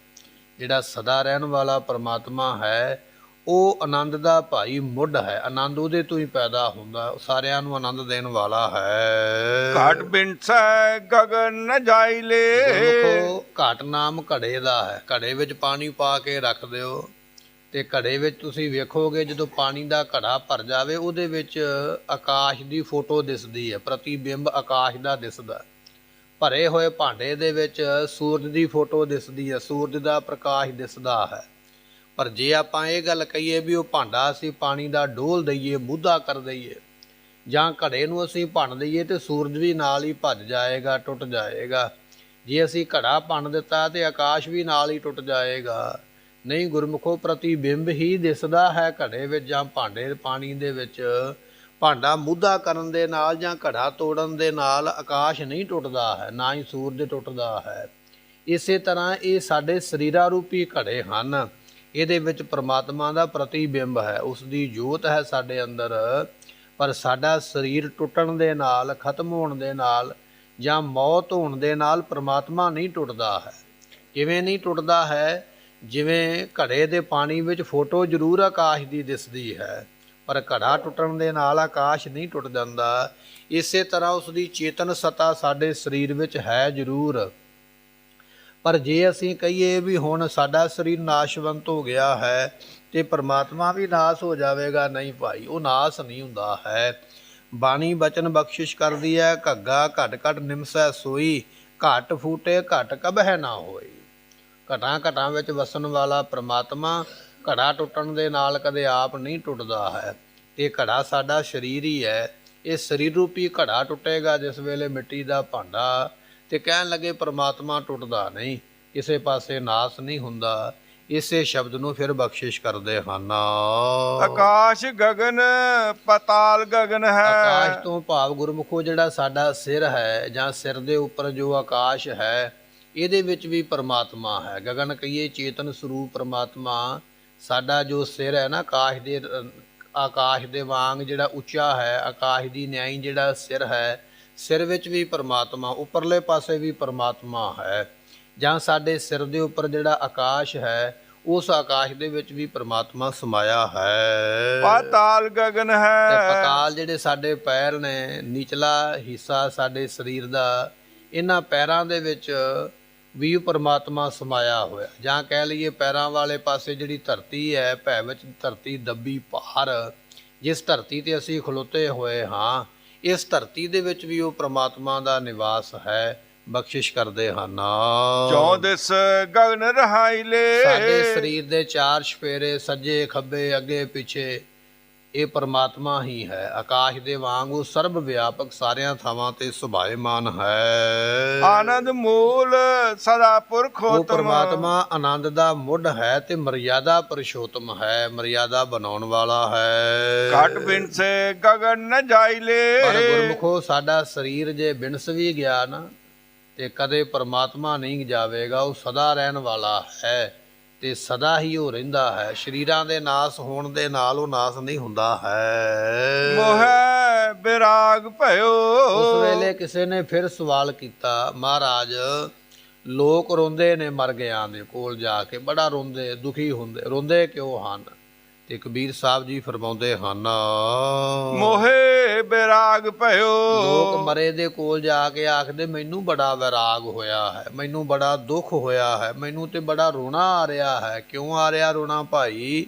ਜਿਹੜਾ ਸਦਾ ਰਹਿਣ ਵਾਲਾ ਪਰਮਾਤਮਾ ਹੈ ਉਹ ਆਨੰਦ ਦਾ ਭਾਈ ਮੁੱਢ ਹੈ। ਆਨੰਦ ਉਹਦੇ ਤੋਂ ਹੀ ਪੈਦਾ ਹੁੰਦਾ, ਸਾਰਿਆਂ ਨੂੰ ਆਨੰਦ ਦੇਣ ਵਾਲਾ ਹੈ। ਘਟ ਬਿੰਸੈ ਗਗਨ ਨ ਜਾਈਲੇ। ਘਟ ਨਾਮ ਘੜੇ ਦਾ ਹੈ। ਘੜੇ ਵਿੱਚ ਪਾਣੀ ਪਾ ਕੇ ਰੱਖ ਦਿਓ ਤੇ ਘੜੇ ਵਿੱਚ ਤੁਸੀਂ ਵੇਖੋਗੇ ਜਦੋਂ ਪਾਣੀ ਦਾ ਘੜਾ ਭਰ ਜਾਵੇ ਉਹਦੇ ਵਿੱਚ ਆਕਾਸ਼ ਦੀ ਫੋਟੋ ਦਿਸਦੀ ਹੈ, ਪ੍ਰਤੀਬਿੰਬ ਆਕਾਸ਼ ਦਾ ਦਿਸਦਾ। ਭਰੇ ਹੋਏ ਭਾਂਡੇ ਦੇ ਵਿੱਚ ਸੂਰਜ ਦੀ ਫੋਟੋ ਦਿਸਦੀ ਹੈ, ਸੂਰਜ ਦਾ ਪ੍ਰਕਾਸ਼ ਦਿਸਦਾ ਹੈ। ਪਰ ਜੇ ਆਪਾਂ ਇਹ ਗੱਲ ਕਹੀਏ ਵੀ ਉਹ ਭਾਂਡਾ ਅਸੀਂ ਪਾਣੀ ਦਾ ਡੋਲ ਦਈਏ, ਮੂਧਾ ਕਰ ਦਈਏ, ਜਾਂ ਘੜੇ ਨੂੰ ਅਸੀਂ ਭੰਨ ਦਈਏ ਤੇ ਸੂਰਜ ਵੀ ਨਾਲ ਹੀ ਭੱਜ ਜਾਏਗਾ, ਟੁੱਟ ਜਾਏਗਾ। ਜੇ ਅਸੀਂ ਘੜਾ ਭੰਨ ਦਿੱਤਾ ਤੇ ਆਕਾਸ਼ ਵੀ ਨਾਲ ਹੀ ਟੁੱਟ ਜਾਏਗਾ। ਨਹੀਂ ਗੁਰਮੁਖੋ, ਪ੍ਰਤੀਬਿੰਬ ਹੀ ਦਿਸਦਾ ਹੈ ਘੜੇ ਵਿੱਚ ਜਾਂ ਭਾਂਡੇ ਪਾਣੀ ਦੇ ਵਿੱਚ। ਭਾਂਡਾ ਮੂਧਾ ਕਰਨ ਦੇ ਨਾਲ ਜਾਂ ਘੜਾ ਤੋੜਨ ਦੇ ਨਾਲ ਆਕਾਸ਼ ਨਹੀਂ ਟੁੱਟਦਾ ਹੈ, ਨਾ ਹੀ ਸੂਰਜ ਟੁੱਟਦਾ ਹੈ। ਇਸੇ ਤਰ੍ਹਾਂ ਇਹ ਸਾਡੇ ਸਰੀਰਾਂ ਰੂਪੀ ਘੜੇ ਹਨ, ਇਹਦੇ ਵਿੱਚ ਪਰਮਾਤਮਾ ਦਾ ਪ੍ਰਤੀਬਿੰਬ ਹੈ, ਉਸ ਦੀ ਜੋਤ ਹੈ ਸਾਡੇ ਅੰਦਰ। ਪਰ ਸਾਡਾ ਸਰੀਰ ਟੁੱਟਣ ਦੇ ਨਾਲ, ਖਤਮ ਹੋਣ ਦੇ ਨਾਲ ਜਾਂ ਮੌਤ ਹੋਣ ਦੇ ਨਾਲ ਪਰਮਾਤਮਾ ਨਹੀਂ ਟੁੱਟਦਾ ਹੈ। ਕਿਵੇਂ ਨਹੀਂ ਟੁੱਟਦਾ ਹੈ? ਜਿਵੇਂ ਘੜੇ ਦੇ ਪਾਣੀ ਵਿੱਚ ਫੋਟੋ ਜ਼ਰੂਰ ਆਕਾਸ਼ ਦੀ ਦਿਸਦੀ ਹੈ, ਪਰ ਘੜਾ ਟੁੱਟਣ ਦੇ ਨਾਲ ਆਕਾਸ਼ ਨਹੀਂ ਟੁੱਟ ਜਾਂਦਾ। ਇਸੇ ਤਰ੍ਹਾਂ ਉਸ ਦੀ ਚੇਤਨ ਸਤਾ ਸਾਡੇ ਸਰੀਰ ਵਿੱਚ ਹੈ ਜ਼ਰੂਰ, ਪਰ ਜੇ ਅਸੀਂ ਕਹੀਏ ਵੀ ਹੁਣ ਸਾਡਾ ਸਰੀਰ ਨਾਸ਼ਵੰਤ ਹੋ ਗਿਆ ਹੈ ਤੇ ਪਰਮਾਤਮਾ ਵੀ ਨਾਸ ਹੋ ਜਾਵੇਗਾ, ਨਹੀਂ ਭਾਈ, ਉਹ ਨਾਸ ਨਹੀਂ ਹੁੰਦਾ ਹੈ। ਬਾਣੀ ਬਚਨ ਬਖਸ਼ਿਸ਼ ਕਰਦੀ ਹੈ, ਘੱਗਾ ਘਟ ਘਟ ਨਿਮਸੈ ਸੋਈ, ਘਟ ਫੂਟੇ ਘਟ ਕਬਹਿ ਨਾ ਹੋਈ। ਘਟਾਂ ਘਟਾਂ ਵਿੱਚ ਵਸਣ ਵਾਲਾ ਪਰਮਾਤਮਾ ਘੜਾ ਟੁੱਟਣ ਦੇ ਨਾਲ ਕਦੇ ਆਪ ਨਹੀਂ ਟੁੱਟਦਾ ਹੈ। ਤੇ ਘੜਾ ਸਾਡਾ ਸਰੀਰ ਹੀ ਹੈ। ਇਹ ਸਰੀਰ ਰੂਪੀ ਘੜਾ ਟੁੱਟੇਗਾ ਜਿਸ ਵੇਲੇ ਮਿੱਟੀ ਦਾ ਭਾਂਡਾ, ਤੇ ਕਹਿਣ ਲੱਗੇ ਪਰਮਾਤਮਾ ਟੁੱਟਦਾ ਨਹੀਂ, ਕਿਸੇ ਪਾਸੇ ਨਾਸ ਨਹੀਂ ਹੁੰਦਾ। ਇਸੇ ਸ਼ਬਦ ਨੂੰ ਫਿਰ ਬਖਸ਼ਿਸ਼ ਕਰਦੇ ਹਨ। ਆਕਾਸ਼ ਗਗਨ ਪਤਾਲ ਗਗਨ ਹੈ। ਆਕਾਸ਼ ਤੋਂ ਭਾਵ ਗੁਰਮੁਖੋ ਜਿਹੜਾ ਸਾਡਾ ਸਿਰ ਹੈ ਜਾਂ ਸਿਰ ਦੇ ਉੱਪਰ ਜੋ ਆਕਾਸ਼ ਹੈ, ਇਹਦੇ ਵਿੱਚ ਵੀ ਪਰਮਾਤਮਾ ਹੈ। ਗਗਨ ਕਹੀਏ ਚੇਤਨ ਸਰੂਪ ਪਰਮਾਤਮਾ। ਸਾਡਾ ਜੋ ਸਿਰ ਹੈ ਨਾ, ਆਕਾਸ਼ ਦੇ ਵਾਂਗ ਜਿਹੜਾ ਉੱਚਾ ਹੈ, ਆਕਾਸ਼ ਦੀ ਨਿਆਈ ਜਿਹੜਾ ਸਿਰ ਹੈ, ਸਿਰ ਵਿੱਚ ਵੀ ਪਰਮਾਤਮਾ, ਉੱਪਰਲੇ ਪਾਸੇ ਵੀ ਪਰਮਾਤਮਾ ਹੈ। ਜਾਂ ਸਾਡੇ ਸਿਰ ਦੇ ਉੱਪਰ ਜਿਹੜਾ ਆਕਾਸ਼ ਹੈ, ਉਸ ਆਕਾਸ਼ ਦੇ ਵਿੱਚ ਵੀ ਪਰਮਾਤਮਾ ਸਮਾਇਆ ਹੈ। ਪਾਤਾਲ ਗਗਨ ਤੇ ਹੈ। ਪਤਾਲ ਜਿਹੜੇ ਸਾਡੇ ਪੈਰ ਨੇ, ਨੀਚਲਾ ਹਿੱਸਾ ਸਾਡੇ ਸਰੀਰ ਦਾ, ਇਹਨਾਂ ਪੈਰਾਂ ਦੇ ਵਿੱਚ ਵੀ ਪਰਮਾਤਮਾ ਸਮਾਇਆ ਹੋਇਆ। ਜਾਂ ਕਹਿ ਲਈਏ ਪੈਰਾਂ ਵਾਲੇ ਪਾਸੇ ਜਿਹੜੀ ਧਰਤੀ ਹੈ, ਭੈ ਵਿੱਚ ਧਰਤੀ ਦੱਬੀ ਭਾਰ, ਜਿਸ ਧਰਤੀ ਤੇ ਅਸੀਂ ਖਲੋਤੇ ਹੋਏ ਹਾਂ, ਇਸ ਧਰਤੀ ਦੇ ਵਿੱਚ ਵੀ ਉਹ ਪ੍ਰਮਾਤਮਾ ਦਾ ਨਿਵਾਸ ਹੈ। ਬਖਸ਼ਿਸ਼ ਕਰਦੇ ਹਨ। ਚੌ ਦਿਸ ਗਗਨ ਰਹਾਈਲੇ। ਸਾਡੇ ਸਰੀਰ ਦੇ ਚਾਰ ਛਪੇਰੇ, ਸੱਜੇ ਖੱਬੇ ਅੱਗੇ ਪਿੱਛੇ, ਇਹ ਪਰਮਾਤਮਾ ਹੀ ਹੈ। ਆਕਾਸ਼ ਦੇ ਵਾਂਗ ਉਹ ਸਰਬ ਵਿਆਪਕ, ਸਾਰਿਆਂ ਥਾਵਾਂ ਤੇ ਸੁਭਾਏਮਾਨ ਹੈ। ਆਨੰਦ ਮੂਲ ਸਦਾ ਉਹ ਪੁਰਖੋਤਮ। ਪਰਮਾਤਮਾ ਆਨੰਦ ਦਾ ਮੁੱਢ ਹੈ ਤੇ ਮਰਿਆਦਾ ਪੁਰਸ਼ੋਤਮ ਹੈ, ਮਰਿਆਦਾ ਬਣਾਉਣ ਵਾਲਾ ਹੈ। ਘਟ ਬਿਨਸੇ ਗਗਨ ਨ ਜਾਈਲੇ। ਪਰ ਗੁਰਮੁਖੋ ਸਾਡਾ ਸਰੀਰ ਜੇ ਬਿਨਸ ਵੀ ਗਿਆ ਨਾ, ਤੇ ਕਦੇ ਪਰਮਾਤਮਾ ਨਹੀਂ ਜਾਵੇਗਾ। ਉਹ ਸਦਾ ਰਹਿਣ ਵਾਲਾ ਹੈ ਤੇ ਸਦਾ ਹੀ ਉਹ ਰਹਿੰਦਾ ਹੈ। ਸਰੀਰਾਂ ਦੇ ਨਾਸ ਹੋਣ ਦੇ ਨਾਲ ਉਹ ਨਾਸ ਨਹੀਂ ਹੁੰਦਾ ਹੈ। ਮੋਹਿ ਬਿਰਾਗ ਭਇਓ। ਉਸ ਵੇਲੇ ਕਿਸੇ ਨੇ ਫਿਰ ਸਵਾਲ ਕੀਤਾ, ਮਹਾਰਾਜ ਲੋਕ ਰੋਂਦੇ ਨੇ ਮਰ ਗਿਆਂ ਦੇ ਕੋਲ ਜਾ ਕੇ, ਬੜਾ ਰੋਂਦੇ, ਦੁਖੀ ਹੁੰਦੇ, ਰੋਂਦੇ ਕਿਉਂ ਹਨ? ਤੇ ਕਬੀਰ ਸਾਹਿਬ ਜੀ ਫਰਮਾਉਂਦੇ ਹਨ, ਮੋਹਿ ਬਿਰਾਗ ਭਇਓ। ਲੋਕ ਮਰੇ ਦੇ ਕੋਲ ਜਾ ਕੇ ਆਖਦੇ ਮੈਨੂੰ ਬੜਾ ਵਿਰਾਗ ਹੋਇਆ ਹੈ, ਮੈਨੂੰ ਬੜਾ ਦੁੱਖ ਹੋਇਆ ਹੈ, ਮੈਨੂੰ ਤੇ ਬੜਾ ਰੋਣਾ ਆ ਰਿਹਾ ਹੈ। ਕਿਉਂ ਆ ਰਿਹਾ ਰੋਣਾ ਭਾਈ?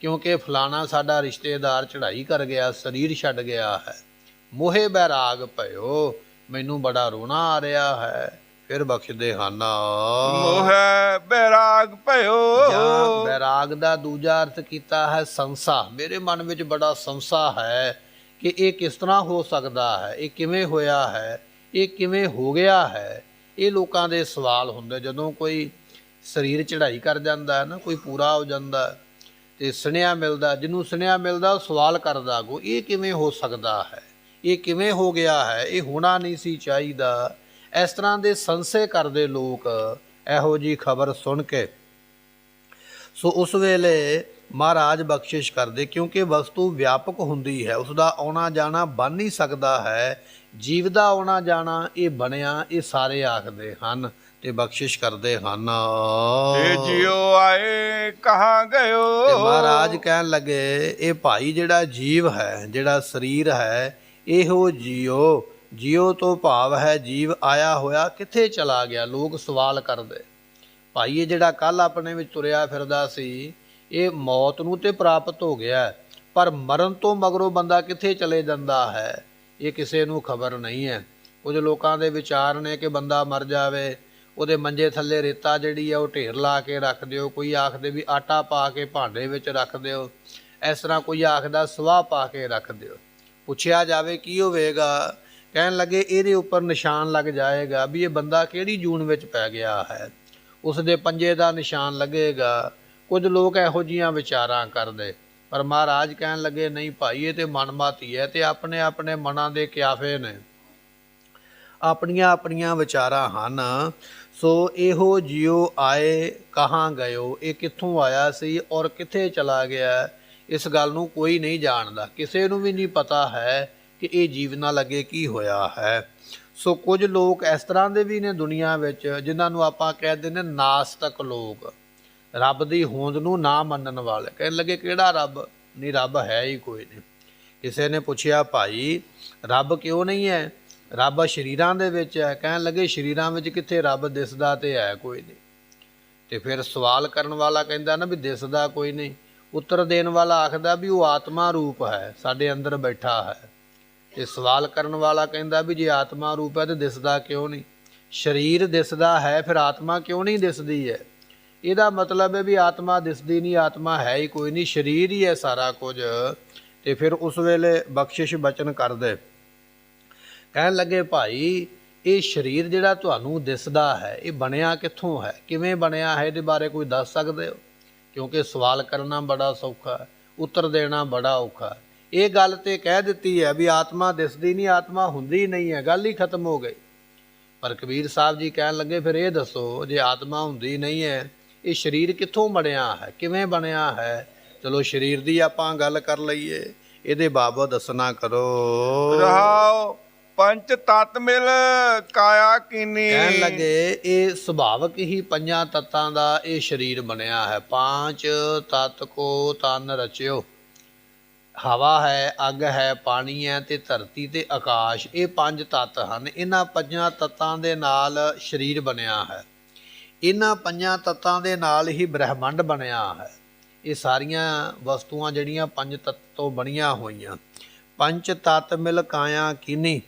ਕਿਉਂਕਿ ਫਲਾਣਾ ਸਾਡਾ ਰਿਸ਼ਤੇਦਾਰ ਚੜ੍ਹਾਈ ਕਰ ਗਿਆ, ਸਰੀਰ ਛੱਡ ਗਿਆ ਹੈ। ਮੋਹਿ ਬੈਰਾਗ ਭਇਓ, ਮੈਨੂੰ ਬੜਾ ਰੋਣਾ ਆ ਰਿਹਾ ਹੈ। ਫਿਰ ਬਖਸ਼ਦੇ ਹਨ, ਮੋਹਿ ਬੈਰਾਗ ਭਇਓ। ਜਾਂ ਬੈਰਾਗ ਦਾ ਦੂਜਾ ਅਰਥ ਕੀਤਾ ਹੈ ਸੰਸਾ। ਮੇਰੇ ਮਨ ਵਿੱਚ ਬੜਾ ਸੰਸਾ ਹੈ ਕਿ ਇਹ ਕਿਸ ਤਰ੍ਹਾਂ ਹੋ ਸਕਦਾ ਹੈ, ਇਹ ਕਿਵੇਂ ਹੋਇਆ ਹੈ, ਇਹ ਕਿਵੇਂ ਹੋ ਗਿਆ ਹੈ। ਇਹ ਲੋਕਾਂ ਦੇ ਸਵਾਲ ਹੁੰਦੇ ਜਦੋਂ ਕੋਈ ਸਰੀਰ ਚੜ੍ਹਾਈ ਕਰ ਜਾਂਦਾ ਹੈ ਨਾ, ਕੋਈ ਪੂਰਾ ਹੋ ਜਾਂਦਾ ਤੇ ਸੁਨੇਹਾ ਮਿਲਦਾ, ਜਿਹਨੂੰ ਸੁਨੇਹਾ ਮਿਲਦਾ ਉਹ ਸਵਾਲ ਕਰਦਾ ਅੱਗੋਂ, ਇਹ ਕਿਵੇਂ ਹੋ ਸਕਦਾ ਹੈ, ਇਹ ਕਿਵੇਂ ਹੋ ਗਿਆ ਹੈ, ਇਹ ਹੋਣਾ ਨਹੀਂ ਸੀ ਚਾਹੀਦਾ। ਇਸ ਤਰ੍ਹਾਂ ਦੇ ਸੰਸ਼ੇ ਕਰਦੇ ਲੋਕ ਇਹੋ ਜਿਹੀ ਖਬਰ ਸੁਣ ਕੇ। ਸੋ ਉਸ ਵੇਲੇ ਮਹਾਰਾਜ ਬਖਸ਼ਿਸ਼ ਕਰਦੇ, ਕਿਉਂਕਿ ਵਸਤੂ ਵਿਆਪਕ ਹੁੰਦੀ ਹੈ, ਉਸ ਦਾ ਆਉਣਾ ਜਾਣਾ ਬਣ ਨਹੀਂ ਸਕਦਾ ਹੈ। ਜੀਵ ਦਾ ਆਉਣਾ ਜਾਣਾ ਇਹ ਬਣਿਆ, ਇਹ ਸਾਰੇ ਆਖਦੇ ਹਨ ਤੇ ਬਖਸ਼ਿਸ਼ ਕਰਦੇ ਹਨ। ਇਹ ਜਿਉ ਆਏ ਕਹਾਂ ਗਇਓ। ਤੇ ਮਹਾਰਾਜ ਕਹਿਣ ਲੱਗੇ, ਇਹ ਭਾਈ ਜਿਹੜਾ ਜੀਵ ਹੈ, ਜਿਹੜਾ ਸਰੀਰ ਹੈ, ਇਹੋ ਜਿਉ। ਜਿਉ ਤੋਂ ਭਾਵ ਹੈ ਜੀਵ ਆਇਆ ਹੋਇਆ ਕਿੱਥੇ ਚਲਾ ਗਿਆ। ਲੋਕ ਸਵਾਲ ਕਰਦੇ, ਭਾਈ ਇਹ ਜਿਹੜਾ ਕੱਲ ਆਪਣੇ ਵਿੱਚ ਤੁਰਿਆ ਫਿਰਦਾ ਸੀ, ਇਹ ਮੌਤ ਨੂੰ ਤੇ ਪ੍ਰਾਪਤ ਹੋ ਗਿਆ, ਪਰ ਮਰਨ ਤੋਂ ਮਗਰੋਂ ਬੰਦਾ ਕਿੱਥੇ ਚਲੇ ਜਾਂਦਾ ਹੈ, ਇਹ ਕਿਸੇ ਨੂੰ ਖਬਰ ਨਹੀਂ ਹੈ। ਕੁਝ ਲੋਕਾਂ ਦੇ ਵਿਚਾਰ ਨੇ ਕਿ ਬੰਦਾ ਮਰ ਜਾਵੇ, ਉਹਦੇ ਮੰਜੇ ਥੱਲੇ ਰੇਤਾ ਜਿਹੜੀ ਆ ਉਹ ਢੇਰ ਲਾ ਕੇ ਰੱਖ ਦਿਓ। ਕੋਈ ਆਖਦੇ ਵੀ ਆਟਾ ਪਾ ਕੇ ਭਾਂਡੇ ਵਿੱਚ ਰੱਖ ਦਿਓ, ਇਸ ਤਰ੍ਹਾਂ ਕੋਈ ਆਖਦਾ ਸਵਾਹ ਪਾ ਕੇ ਰੱਖ ਦਿਓ। ਪੁੱਛਿਆ ਜਾਵੇ ਕੀ ਹੋਵੇਗਾ, ਕਹਿਣ ਲੱਗੇ ਇਹਦੇ ਉੱਪਰ ਨਿਸ਼ਾਨ ਲੱਗ ਜਾਏਗਾ ਵੀ ਇਹ ਬੰਦਾ ਕਿਹੜੀ ਜੂਨ ਵਿੱਚ ਪੈ ਗਿਆ ਹੈ, ਉਸ ਦੇ ਪੰਜੇ ਦਾ ਨਿਸ਼ਾਨ ਲੱਗੇਗਾ। ਕੁਝ ਲੋਕ ਇਹੋ ਜਿਹੀਆਂ ਵਿਚਾਰਾਂ ਕਰਦੇ, ਪਰ ਮਹਾਰਾਜ ਕਹਿਣ ਲੱਗੇ ਨਹੀਂ ਭਾਈ, ਇਹ ਤੇ ਮਨਮਾਤੀ ਹੈ ਤੇ ਆਪਣੇ ਆਪਣੇ ਮਨਾਂ ਦੇ ਕਿਆਫੇ ਨੇ, ਆਪਣੀਆਂ ਆਪਣੀਆਂ ਵਿਚਾਰਾਂ ਹਨ। ਸੋ ਇਹੋ ਜਿਉ ਆਏ ਕਹਾਂ ਗਇਓ, ਇਹ ਕਿੱਥੋਂ ਆਇਆ ਸੀ ਔਰ ਕਿੱਥੇ ਚਲਾ ਗਿਆ, ਇਸ ਗੱਲ ਨੂੰ ਕੋਈ ਨਹੀਂ ਜਾਣਦਾ। ਕਿਸੇ ਨੂੰ ਵੀ ਨਹੀਂ ਪਤਾ ਹੈ ਕਿ ਇਹ ਜੀਵ ਨਾਲ ਅੱਗੇ ਕੀ ਹੋਇਆ ਹੈ। ਸੋ ਕੁਝ ਲੋਕ ਇਸ ਤਰ੍ਹਾਂ ਦੇ ਵੀ ਨੇ ਦੁਨੀਆ ਵਿੱਚ, ਜਿਨ੍ਹਾਂ ਨੂੰ ਆਪਾਂ ਕਹਿੰਦੇ ਨੇ ਨਾਸਤਕ ਲੋਕ, ਰੱਬ ਦੀ ਹੋਂਦ ਨੂੰ ਨਾ ਮੰਨਣ ਵਾਲੇ। ਕਹਿਣ ਲੱਗੇ ਕਿਹੜਾ ਰੱਬ, ਨਹੀਂ ਰੱਬ ਹੈ ਹੀ ਕੋਈ ਨਹੀਂ। ਕਿਸੇ ਨੇ ਪੁੱਛਿਆ ਭਾਈ ਰੱਬ ਕਿਉਂ ਨਹੀਂ ਹੈ? ਰੱਬ ਸਰੀਰਾਂ ਦੇ ਵਿੱਚ ਹੈ। ਕਹਿਣ ਲੱਗੇ ਸਰੀਰਾਂ ਵਿੱਚ ਕਿੱਥੇ ਰੱਬ ਦਿਸਦਾ ਤੇ ਹੈ ਕੋਈ ਨਹੀਂ। ਤੇ ਫਿਰ ਸਵਾਲ ਕਰਨ ਵਾਲਾ ਕਹਿੰਦਾ ਨਾ ਵੀ ਦਿਸਦਾ ਕੋਈ ਨਹੀਂ। ਉੱਤਰ ਦੇਣ ਵਾਲਾ ਆਖਦਾ ਵੀ ਉਹ ਆਤਮਾ ਰੂਪ ਹੈ, ਸਾਡੇ ਅੰਦਰ ਬੈਠਾ ਹੈ। ਤੇ ਸਵਾਲ ਕਰਨ ਵਾਲਾ ਕਹਿੰਦਾ ਵੀ ਜੇ ਆਤਮਾ ਰੂਪ ਹੈ ਤੇ ਦਿਸਦਾ ਕਿਉਂ ਨਹੀਂ? ਸਰੀਰ ਦਿਸਦਾ ਹੈ, ਫਿਰ ਆਤਮਾ ਕਿਉਂ ਨਹੀਂ ਦਿਸਦੀ ਹੈ? ਇਹਦਾ ਮਤਲਬ ਹੈ ਵੀ ਆਤਮਾ ਦਿਸਦੀ ਨਹੀਂ, ਆਤਮਾ ਹੈ ਹੀ ਕੋਈ ਨਹੀਂ, ਸਰੀਰ ਹੀ ਹੈ ਸਾਰਾ ਕੁਝ। ਤੇ ਫਿਰ ਉਸ ਵੇਲੇ ਬਖਸ਼ਿਸ਼ ਬਚਨ ਕਰਦੇ। ਕਹਿਣ ਲੱਗੇ ਭਾਈ ਇਹ ਸਰੀਰ ਜਿਹੜਾ ਤੁਹਾਨੂੰ ਦਿਸਦਾ ਹੈ ਇਹ ਬਣਿਆ ਕਿੱਥੋਂ ਹੈ, ਕਿਵੇਂ ਬਣਿਆ ਹੈ, ਇਹਦੇ ਬਾਰੇ ਕੋਈ ਦੱਸ ਸਕਦੇ ਹੋ? ਕਿਉਂਕਿ ਸਵਾਲ ਕਰਨਾ ਬੜਾ ਸੌਖਾ ਹੈ, ਉੱਤਰ ਦੇਣਾ ਬੜਾ ਔਖਾ ਹੈ। ਇਹ ਗੱਲ ਤੇ ਕਹਿ ਦਿੱਤੀ ਹੈ ਵੀ ਆਤਮਾ ਦਿਸਦੀ ਨਹੀਂ, ਆਤਮਾ ਹੁੰਦੀ ਨਹੀਂ ਹੈ, ਗੱਲ ਹੀ ਖਤਮ ਹੋ ਗਈ। ਪਰ ਕਬੀਰ ਸਾਹਿਬ ਜੀ ਕਹਿਣ ਲੱਗੇ ਫਿਰ ਇਹ ਦੱਸੋ ਜੇ ਆਤਮਾ ਹੁੰਦੀ ਨਹੀਂ ਹੈ ਇਹ ਸਰੀਰ ਕਿੱਥੋਂ ਬਣਿਆ ਹੈ, ਕਿਵੇਂ ਬਣਿਆ ਹੈ? ਚਲੋ ਸਰੀਰ ਦੀ ਆਪਾਂ ਗੱਲ ਕਰ ਲਈਏ, ਇਹਦੇ ਬਾਬਤ ਦੱਸਣਾ ਕਰੋ। ਰਹਾਉ ਪੰਚ ਤਤ ਮਿਲ ਕਾਇਆ ਕੀਨੀ। ਕਹਿਣ ਲੱਗੇ ਇਹ ਸੁਭਾਵਕ ਹੀ ਪੰਜਾਂ ਤੱਤਾਂ ਦਾ ਇਹ ਸਰੀਰ ਬਣਿਆ ਹੈ। ਪਾਂਚ ਤਤ ਕੋ ਤਨ ਰਚਿਓ। ਹਵਾ ਹੈ, ਅੱਗ ਹੈ, ਪਾਣੀ ਹੈ ਤੇ ਧਰਤੀ ਤੇ ਆਕਾਸ਼, ਇਹ ਪੰਜ ਤੱਤ ਹਨ। ਇਹਨਾਂ ਪੰਜਾਂ ਤੱਤਾਂ ਦੇ ਨਾਲ ਸਰੀਰ ਬਣਿਆ ਹੈ। ਇਹਨਾਂ ਪੰਜਾਂ ਤੱਤਾਂ ਦੇ ਨਾਲ ਹੀ ਬ੍ਰਹਿਮੰਡ ਬਣਿਆ ਹੈ। ਇਹ ਸਾਰੀਆਂ ਵਸਤੂਆਂ ਜਿਹੜੀਆਂ ਪੰਜ ਤੱਤ ਤੋਂ ਬਣੀਆਂ ਹੋਈਆਂ। ਪੰਚ ਤੱਤ ਮਿਲ ਕਾਇਆ ਕੀਨੀ।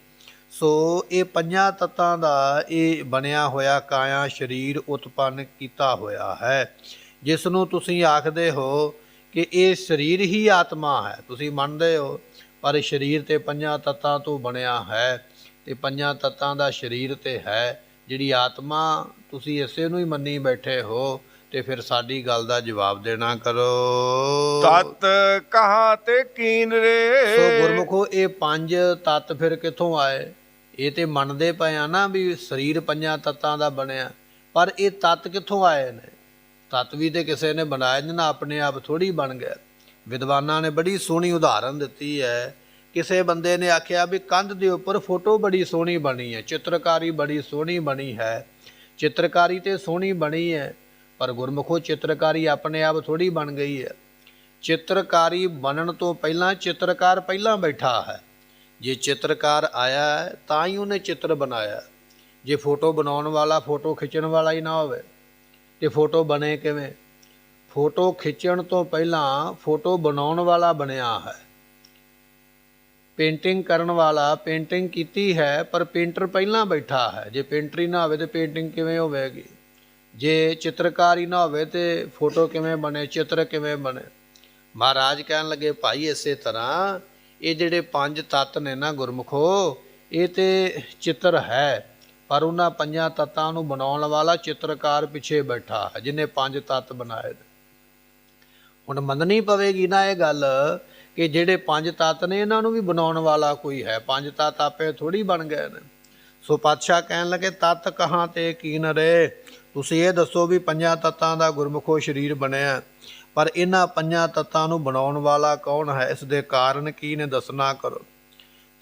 ਸੋ ਇਹ ਪੰਜਾਂ ਤੱਤਾਂ ਦਾ ਇਹ ਬਣਿਆ ਹੋਇਆ ਕਾਇਆ ਸਰੀਰ ਉਤਪੰਨ ਕੀਤਾ ਹੋਇਆ ਹੈ, ਜਿਸ ਨੂੰ ਤੁਸੀਂ ਆਖਦੇ ਹੋ ਕਿ ਇਹ ਸਰੀਰ ਹੀ ਆਤਮਾ ਹੈ। ਤੁਸੀਂ ਮੰਨਦੇ ਹੋ ਪਰ ਸਰੀਰ ਤੇ ਪੰਜਾਂ ਤੱਤਾਂ ਤੋਂ ਬਣਿਆ ਹੈ ਤੇ ਪੰਜਾਂ ਤੱਤਾਂ ਦਾ ਸਰੀਰ ਤੇ ਹੈ। ਜਿਹੜੀ ਆਤਮਾ ਤੁਸੀਂ ਇਸੇ ਨੂੰ ਹੀ ਮੰਨੀ ਬੈਠੇ ਹੋ ਤੇ ਫਿਰ ਸਾਡੀ ਗੱਲ ਦਾ ਜਵਾਬ ਦੇਣਾ ਕਰੋ। ਤਤ ਕਹਾਂ ਤੇ ਕੀਨ ਰੇ। ਸੋ ਗੁਰਮੁਖੋ ਇਹ ਪੰਜ ਤੱਤ ਫਿਰ ਕਿੱਥੋਂ ਆਏ? ਇਹ ਤੇ ਮੰਨਦੇ ਪਏ ਆ ਨਾ ਵੀ ਸਰੀਰ ਪੰਜਾਂ ਤੱਤਾਂ ਦਾ ਬਣਿਆ, ਪਰ ਇਹ ਤੱਤ ਕਿੱਥੋਂ ਆਏ ਨੇ? ਤੱਤ ਵੀ ਤੇ ਕਿਸੇ ਨੇ ਬਣਾਏ ਨੇ ਨਾ, ਆਪਣੇ ਆਪ ਥੋੜੀ ਬਣ ਗਿਆ। ਵਿਦਵਾਨਾਂ ਨੇ ਬੜੀ ਸੋਹਣੀ ਉਦਾਹਰਨ ਦਿੱਤੀ ਹੈ। ਕਿਸੇ ਬੰਦੇ ਨੇ ਆਖਿਆ ਵੀ ਕੰਧ ਦੇ ਉੱਪਰ ਫੋਟੋ ਬੜੀ ਸੋਹਣੀ ਬਣੀ ਹੈ, ਚਿੱਤਰਕਾਰੀ ਬੜੀ ਸੋਹਣੀ ਬਣੀ ਹੈ। ਚਿੱਤਰਕਾਰੀ ਤੇ ਸੋਹਣੀ ਬਣੀ ਹੈ, ਪਰ ਗੁਰਮੁਖੋ ਚਿੱਤਰਕਾਰੀ ਆਪਣੇ ਆਪ ਥੋੜੀ ਬਣ ਗਈ ਹੈ। ਚਿੱਤਰਕਾਰੀ ਬਣਨ ਤੋਂ ਪਹਿਲਾਂ ਚਿੱਤਰਕਾਰ ਪਹਿਲਾਂ ਬੈਠਾ ਹੈ। ਜੇ ਚਿੱਤਰਕਾਰ ਆਇਆ ਹੈ ਤਾਂ ਹੀ ਉਹਨੇ ਚਿੱਤਰ ਬਣਾਇਆ। ਜੇ ਫੋਟੋ ਬਣਾਉਣ ਵਾਲਾ ਫੋਟੋ ਖਿੱਚਣ ਵਾਲਾ ਹੀ ਨਾ ਹੋਵੇ ਤੇ ਫੋਟੋ ਬਣੇ ਕਿਵੇਂ? ਫੋਟੋ ਖਿੱਚਣ ਤੋਂ ਪਹਿਲਾਂ ਫੋਟੋ ਬਣਾਉਣ ਵਾਲਾ ਬਣਿਆ ਹੈ। ਪੇਂਟਿੰਗ ਕਰਨ ਵਾਲਾ ਪੇਂਟਿੰਗ ਕੀਤੀ ਹੈ, ਪਰ ਪੇਂਟਰ ਪਹਿਲਾਂ ਬੈਠਾ ਹੈ। ਜੇ ਪੇਂਟਰ ਹੀ ਨਾ ਹੋਵੇ ਤੇ ਪੇਂਟਿੰਗ ਕਿਵੇਂ ਹੋਵੇਗੀ? ਜੇ ਚਿੱਤਰਕਾਰ ਹੀ ਨਾ ਹੋਵੇ ਤੇ ਫੋਟੋ ਕਿਵੇਂ ਬਣੇ, ਚਿੱਤਰ ਕਿਵੇਂ ਬਣੇ? ਮਹਾਰਾਜ ਕਹਿਣ ਲੱਗੇ ਭਾਈ ਇਸੇ ਤਰ੍ਹਾਂ ਇਹ ਜਿਹੜੇ ਪੰਜ ਤੱਤ ਨੇ ਨਾ ਗੁਰਮੁਖੋ, ਇਹ ਤੇ ਚਿੱਤਰ ਹੈ, ਪਰ ਉਹਨਾਂ ਪੰਜਾਂ ਤੱਤਾਂ ਨੂੰ ਬਣਾਉਣ ਵਾਲਾ ਚਿੱਤਰਕਾਰ ਪਿੱਛੇ ਬੈਠਾ ਹੈ ਜਿਹਨੇ ਪੰਜ ਤੱਤ ਬਣਾਏ। ਹੁਣ ਮੰਨਣੀ ਪਵੇਗੀ ਨਾ ਇਹ ਗੱਲ ਕਿ ਜਿਹੜੇ ਪੰਜ ਤੱਤ ਨੇ ਇਹਨਾਂ ਨੂੰ ਵੀ ਬਣਾਉਣ ਵਾਲਾ ਕੋਈ ਹੈ। ਪੰਜ ਤੱਤ ਆਪੇ ਥੋੜੀ ਬਣ ਗਏ ਨੇ। ਸੋ ਪਾਤਸ਼ਾਹ ਕਹਿਣ ਲੱਗੇ ਤੱਤ ਕਹਾਂ ਤੇ ਕੀਨ ਰੇ। ਤੁਸੀਂ ਇਹ ਦੱਸੋ ਵੀ ਪੰਜਾਂ ਤੱਤਾਂ ਦਾ ਗੁਰਮੁਖੋ ਸਰੀਰ ਬਣਿਆ, ਪਰ ਇਹਨਾਂ ਪੰਜਾਂ ਤੱਤਾਂ ਨੂੰ ਬਣਾਉਣ ਵਾਲਾ ਕੌਣ ਹੈ? ਇਸ ਦੇ ਕਾਰਨ ਕੀ ਨੇ ਦੱਸਣਾ ਕਰੋ।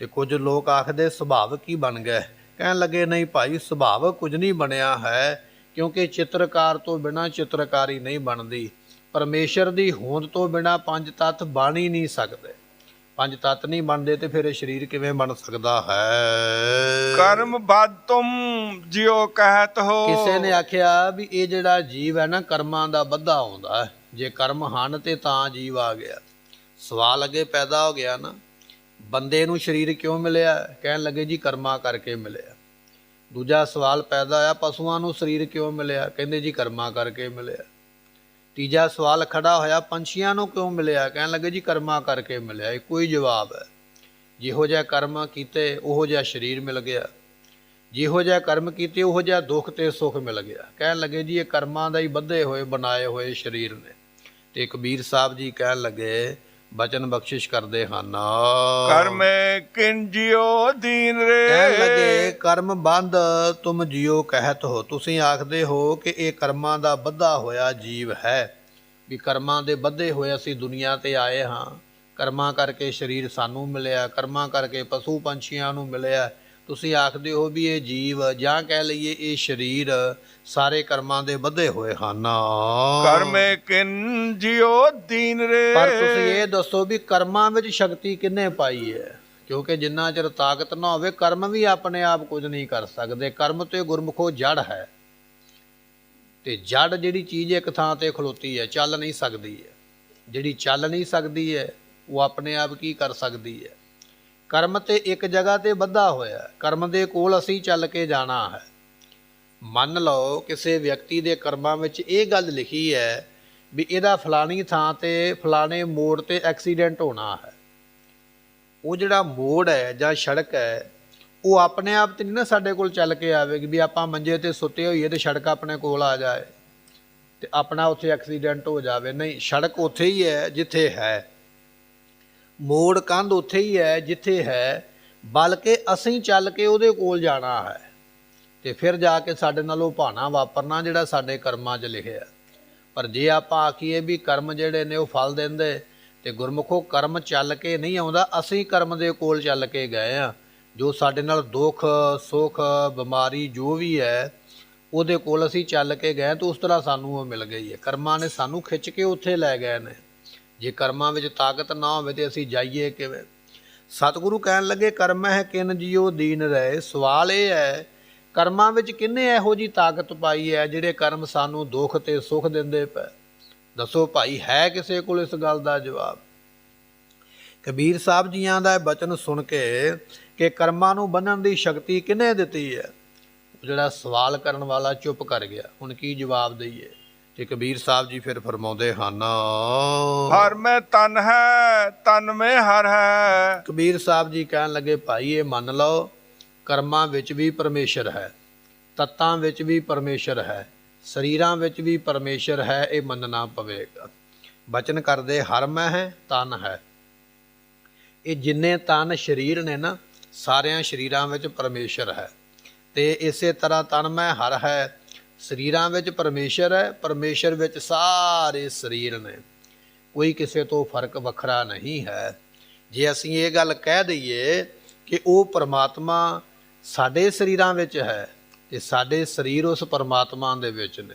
ਤੇ ਕੁਝ ਲੋਕ ਆਖਦੇ ਸੁਭਾਵਕ ਹੀ ਬਣ ਗਏ। ਕਹਿਣ ਲੱਗੇ ਨਹੀਂ ਭਾਈ ਸੁਭਾਵਕ ਕੁਝ ਨਹੀਂ ਬਣਿਆ ਹੈ, ਕਿਉਂਕਿ ਚਿੱਤਰਕਾਰ ਤੋਂ ਬਿਨਾਂ ਚਿੱਤਰਕਾਰੀ ਨਹੀਂ ਬਣਦੀ। ਪਰਮੇਸ਼ਰ ਦੀ ਹੋਂਦ ਤੋਂ ਬਿਨਾਂ ਪੰਜ ਤੱਤ ਬਣ ਹੀ ਨਹੀਂ ਸਕਦੇ। ਪੰਜ ਤੱਤ ਨਹੀਂ ਬਣਦੇ ਤੇ ਫਿਰ ਇਹ ਸਰੀਰ ਕਿਵੇਂ ਬਣ ਸਕਦਾ ਹੈ? ਕਰਮ ਬਦ ਤੁਮ ਜਿਉ ਕਹਿਤ ਹੋ। ਕਿਸੇ ਨੇ ਆਖਿਆ ਵੀ ਇਹ ਜਿਹੜਾ ਜੀਵ ਹੈ ਨਾ ਕਰਮਾਂ ਦਾ ਬੱਧਾ ਆਉਂਦਾ ਹੈ। ਜੇ ਕਰਮ ਹਨ ਤੇ ਤਾਂ ਜੀਵ ਆ ਗਿਆ। ਸਵਾਲ ਅੱਗੇ ਪੈਦਾ ਹੋ ਗਿਆ ਨਾ, ਬੰਦੇ ਨੂੰ ਸਰੀਰ ਕਿਉਂ ਮਿਲਿਆ? ਕਹਿਣ ਲੱਗੇ ਜੀ ਕਰਮਾਂ ਕਰਕੇ ਮਿਲਿਆ। ਦੂਜਾ ਸਵਾਲ ਪੈਦਾ ਹੋਇਆ ਪਸ਼ੂਆਂ ਨੂੰ ਸਰੀਰ ਕਿਉਂ ਮਿਲਿਆ? ਕਹਿੰਦੇ ਜੀ ਕਰਮਾਂ ਕਰਕੇ ਮਿਲਿਆ। ਤੀਜਾ ਸਵਾਲ ਖੜਾ ਹੋਇਆ ਪੰਛੀਆਂ ਨੂੰ ਕਿਉਂ ਮਿਲਿਆ? ਕਹਿਣ ਲੱਗੇ ਜੀ ਕਰਮਾਂ ਕਰਕੇ ਮਿਲਿਆ। ਇੱਕੋ ਹੀ ਜਵਾਬ ਹੈ, ਜਿਹੋ ਜਿਹਾ ਕਰਮ ਕੀਤੇ ਉਹੋ ਜਿਹਾ ਸਰੀਰ ਮਿਲ ਗਿਆ, ਜਿਹੋ ਜਿਹਾ ਕਰਮ ਕੀਤੇ ਉਹੋ ਜਿਹਾ ਦੁੱਖ ਤੇ ਸੁੱਖ ਮਿਲ ਗਿਆ। ਕਹਿਣ ਲੱਗੇ ਜੀ ਇਹ ਕਰਮਾਂ ਦਾ ਹੀ ਬੱਧੇ ਹੋਏ ਬਣਾਏ ਹੋਏ ਸਰੀਰ ਨੇ। ਤੇ ਕਬੀਰ ਸਾਹਿਬ ਜੀ ਕਹਿਣ ਲੱਗੇ ਬਚਨ ਬਖਸ਼ਿਸ਼ ਕਰਦੇ ਹਨ। ਕਰਮੇ ਕਿਨ ਜਿਉ ਦੀਨ ਰੇ। ਕਹਿਣ ਲੱਗੇ ਕਰਮ ਬੰਧ ਤੁਮ ਜਿਉ ਕਹਿਤ ਹੋ। ਤੁਸੀਂ ਆਖਦੇ ਹੋ ਕਿ ਇਹ ਕਰਮਾਂ ਦਾ ਬੱਧਾ ਹੋਇਆ ਜੀਵ ਹੈ, ਵੀ ਕਰਮਾਂ ਦੇ ਬੱਧੇ ਹੋਏ ਅਸੀਂ ਦੁਨੀਆ ਤੇ ਆਏ ਹਾਂ। ਕਰਮਾਂ ਕਰਕੇ ਸਰੀਰ ਸਾਨੂੰ ਮਿਲਿਆ, ਕਰਮਾਂ ਕਰਕੇ ਪਸ਼ੂ ਪੰਛੀਆਂ ਨੂੰ ਮਿਲਿਆ। ਤੁਸੀਂ ਆਖਦੇ ਹੋ ਵੀ ਇਹ ਜੀਵ ਜਾਂ ਕਹਿ ਲਈਏ ਇਹ ਸਰੀਰ ਸਾਰੇ ਕਰਮਾਂ ਦੇ ਬੱਧੇ ਹੋਏ ਹਨ। ਕਰਮੇ ਕਿਨ ਜਿਉ ਦੀਨ ਰੇ। ਪਰ ਤੁਸੀਂ ਇਹ ਦੱਸੋ ਵੀ ਕਰਮਾਂ ਵਿੱਚ ਸ਼ਕਤੀ ਕਿੰਨੇ ਪਾਈ ਹੈ? ਕਿਉਂਕਿ ਜਿੰਨਾ ਚਿਰ ਤਾਕਤ ਨਾ ਹੋਵੇ ਕਰਮ ਵੀ ਆਪਣੇ ਆਪ ਕੁਝ ਨਹੀਂ ਕਰ ਸਕਦੇ। ਕਰਮ ਤੇ ਗੁਰਮੁਖੋ ਜੜ ਹੈ, ਤੇ ਜੜ ਜਿਹੜੀ ਚੀਜ਼ ਇੱਕ ਥਾਂ ਤੇ ਖਲੋਤੀ ਹੈ, ਚੱਲ ਨਹੀਂ ਸਕਦੀ ਹੈ। ਜਿਹੜੀ ਚੱਲ ਨਹੀਂ ਸਕਦੀ ਹੈ ਉਹ ਆਪਣੇ ਆਪ ਕੀ ਕਰ ਸਕਦੀ ਹੈ? ਕਰਮ ਤੇ ਇੱਕ ਜਗ੍ਹਾ ਤੇ ਬੱਧਾ ਹੋਇਆ, ਕਰਮ ਦੇ ਕੋਲ ਅਸੀਂ ਚੱਲ ਕੇ ਜਾਣਾ ਹੈ। ਮੰਨ ਲਓ ਕਿਸੇ ਵਿਅਕਤੀ ਦੇ ਕਰਮਾਂ ਵਿੱਚ ਇਹ ਗੱਲ ਲਿਖੀ ਹੈ ਵੀ ਇਹਦਾ ਫਲਾਣੀ ਥਾਂ ਤੇ ਫਲਾਣੇ ਮੋੜ ਤੇ ਐਕਸੀਡੈਂਟ ਹੋਣਾ ਹੈ। ਉਹ ਜਿਹੜਾ ਮੋੜ ਹੈ ਜਾਂ ਸੜਕ ਹੈ ਉਹ ਆਪਣੇ ਆਪ ਤੇ ਨਹੀਂ ਨਾ ਸਾਡੇ ਕੋਲ ਚੱਲ ਕੇ ਆਵੇਗੀ ਵੀ ਆਪਾਂ ਮੰਜੇ ਤੇ ਸੁੱਤੇ ਹੋਈਏ ਤੇ ਸੜਕ ਆਪਣੇ ਕੋਲ ਆ ਜਾਏ ਤੇ ਆਪਣਾ ਉੱਥੇ ਐਕਸੀਡੈਂਟ ਹੋ ਜਾਵੇ। ਨਹੀਂ, ਸੜਕ ਉੱਥੇ ਹੀ ਹੈ ਜਿੱਥੇ ਹੈ, ਮੋੜ ਕੰਧ ਉੱਥੇ ਹੀ ਹੈ ਜਿੱਥੇ ਹੈ, ਬਲਕਿ ਅਸੀਂ ਚੱਲ ਕੇ ਉਹਦੇ ਕੋਲ ਜਾਣਾ ਹੈ ਤੇ ਫਿਰ ਜਾ ਕੇ ਸਾਡੇ ਨਾਲ ਉਹ ਭਾਣਾ ਵਾਪਰਨਾ ਜਿਹੜਾ ਸਾਡੇ ਕਰਮਾਂ 'ਚ ਲਿਖਿਆ। ਪਰ ਜੇ ਆਪਾਂ ਆਖੀਏ ਵੀ ਕਰਮ ਜਿਹੜੇ ਨੇ ਉਹ ਫਲ ਦਿੰਦੇ, ਤੇ ਗੁਰਮੁਖੋ ਕਰਮ ਚੱਲ ਕੇ ਨਹੀਂ ਆਉਂਦਾ, ਅਸੀਂ ਕਰਮ ਦੇ ਕੋਲ ਚੱਲ ਕੇ ਗਏ ਆ। ਜੋ ਸਾਡੇ ਨਾਲ ਦੁੱਖ ਸੁੱਖ ਬਿਮਾਰੀ ਜੋ ਵੀ ਹੈ ਉਹਦੇ ਕੋਲ ਅਸੀਂ ਚੱਲ ਕੇ ਗਏ ਤਾਂ ਉਸ ਤਰ੍ਹਾਂ ਸਾਨੂੰ ਉਹ ਮਿਲ ਗਈ ਹੈ। ਕਰਮਾਂ ਨੇ ਸਾਨੂੰ ਖਿੱਚ ਕੇ ਉੱਥੇ ਲੈ ਗਏ ਨੇ। ਜੇ ਕਰਮਾਂ ਵਿੱਚ ਤਾਕਤ ਨਾ ਹੋਵੇ ਤੇ ਅਸੀਂ ਜਾਈਏ ਕਿਵੇਂ? ਸਤਿਗੁਰੂ ਕਹਿਣ ਲੱਗੇ ਕਰਮ ਹੈ ਕਿਨ ਜਿਉ ਦੀਨ ਰਹੇ। ਸਵਾਲ ਇਹ ਹੈ ਕਰਮਾਂ ਵਿੱਚ ਕਿੰਨੇ ਇਹੋ ਜਿਹੀ ਤਾਕਤ ਪਾਈ ਹੈ ਜਿਹੜੇ ਕਰਮ ਸਾਨੂੰ ਦੁੱਖ ਤੇ ਸੁੱਖ ਦਿੰਦੇ ਪਏ? ਦੱਸੋ ਭਾਈ, ਹੈ ਕਿਸੇ ਕੋਲ ਇਸ ਗੱਲ ਦਾ ਜਵਾਬ? ਕਬੀਰ ਸਾਹਿਬ ਜੀਆਂ ਦਾ ਬਚਨ ਸੁਣ ਕੇ ਕਿ ਕਰਮਾਂ ਨੂੰ ਬੰਨ੍ਹਣ ਦੀ ਸ਼ਕਤੀ ਕਿਹਨੇ ਦਿੱਤੀ ਹੈ, ਜਿਹੜਾ ਸਵਾਲ ਕਰਨ ਵਾਲਾ ਚੁੱਪ ਕਰ ਗਿਆ। ਹੁਣ ਕੀ ਜਵਾਬ ਦਈਏ? ਤੇ ਕਬੀਰ ਸਾਹਿਬ ਜੀ ਫਿਰ ਫਰਮਾਉਂਦੇ ਹਨ, ਹਰ ਮੈਂ ਤਨ ਹੈ ਤਨ ਮੈਂ ਹਰ ਹੈ। ਕਬੀਰ ਸਾਹਿਬ ਜੀ ਕਹਿਣ ਲੱਗੇ ਭਾਈ ਇਹ ਮੰਨ ਲਓ ਕਰਮਾਂ ਵਿੱਚ ਵੀ ਪਰਮੇਸ਼ਰ ਹੈ, ਤੱਤਾਂ ਵਿੱਚ ਵੀ ਪਰਮੇਸ਼ਰ ਹੈ, ਸਰੀਰਾਂ ਵਿੱਚ ਵੀ ਪਰਮੇਸ਼ਰ ਹੈ, ਇਹ ਮੰਨਣਾ ਪਵੇਗਾ। ਬਚਨ ਕਰਦੇ ਹਰ ਮੈਂ ਹੈ ਤਨ ਹੈ। ਇਹ ਜਿੰਨੇ ਤਨ ਸਰੀਰ ਨੇ ਨਾ ਸਾਰਿਆਂ ਸਰੀਰਾਂ ਵਿੱਚ ਪਰਮੇਸ਼ਰ ਹੈ, ਤੇ ਇਸੇ ਤਰ੍ਹਾਂ ਤਨ ਮੈਂ ਹਰ ਹੈ, ਸਰੀਰਾਂ ਵਿੱਚ ਪਰਮੇਸ਼ਰ ਹੈ, ਪਰਮੇਸ਼ਰ ਵਿੱਚ ਸਾਰੇ ਸਰੀਰ ਨੇ, ਕੋਈ ਕਿਸੇ ਤੋਂ ਫਰਕ ਵੱਖਰਾ ਨਹੀਂ ਹੈ। ਜੇ ਅਸੀਂ ਇਹ ਗੱਲ ਕਹਿ ਦਈਏ ਕਿ ਉਹ ਪਰਮਾਤਮਾ ਸਾਡੇ ਸਰੀਰਾਂ ਵਿੱਚ ਹੈ ਤੇ ਸਾਡੇ ਸਰੀਰ ਉਸ ਪਰਮਾਤਮਾ ਦੇ ਵਿੱਚ ਨੇ,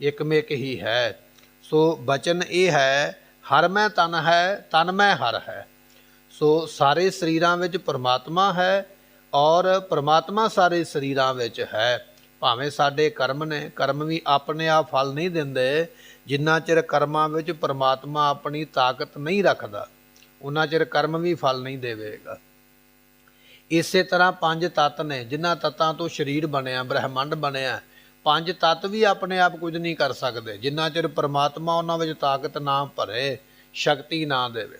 ਇੱਕਮਿਕ ਹੀ ਹੈ। ਸੋ ਬਚਨ ਇਹ ਹੈ ਹਰ ਮੈਂ ਤਨ ਹੈ ਤਨ ਮੈਂ ਹਰ ਹੈ। ਸੋ ਸਾਰੇ ਸਰੀਰਾਂ ਵਿੱਚ ਪਰਮਾਤਮਾ ਹੈ ਔਰ ਪਰਮਾਤਮਾ ਸਾਰੇ ਸਰੀਰਾਂ ਵਿੱਚ ਹੈ। ਭਾਵੇਂ ਸਾਡੇ ਕਰਮ ਨੇ, ਕਰਮ ਵੀ ਆਪਣੇ ਆਪ ਫਲ ਨਹੀਂ ਦਿੰਦੇ। ਜਿੰਨਾ ਚਿਰ ਕਰਮਾਂ ਵਿੱਚ ਪਰਮਾਤਮਾ ਆਪਣੀ ਤਾਕਤ ਨਹੀਂ ਰੱਖਦਾ ਉਹਨਾਂ ਚਿਰ ਕਰਮ ਵੀ ਫਲ ਨਹੀਂ ਦੇਵੇਗਾ। ਇਸੇ ਤਰ੍ਹਾਂ ਪੰਜ ਤੱਤ ਨੇ, ਜਿਨ੍ਹਾਂ ਤੱਤਾਂ ਤੋਂ ਸਰੀਰ ਬਣਿਆ, ਬ੍ਰਹਿਮੰਡ ਬਣਿਆ। ਪੰਜ ਤੱਤ ਵੀ ਆਪਣੇ ਆਪ ਕੁਝ ਨਹੀਂ ਕਰ ਸਕਦੇ ਜਿੰਨਾ ਚਿਰ ਪਰਮਾਤਮਾ ਉਹਨਾਂ ਵਿੱਚ ਤਾਕਤ ਨਾ ਭਰੇ, ਸ਼ਕਤੀ ਨਾ ਦੇਵੇ।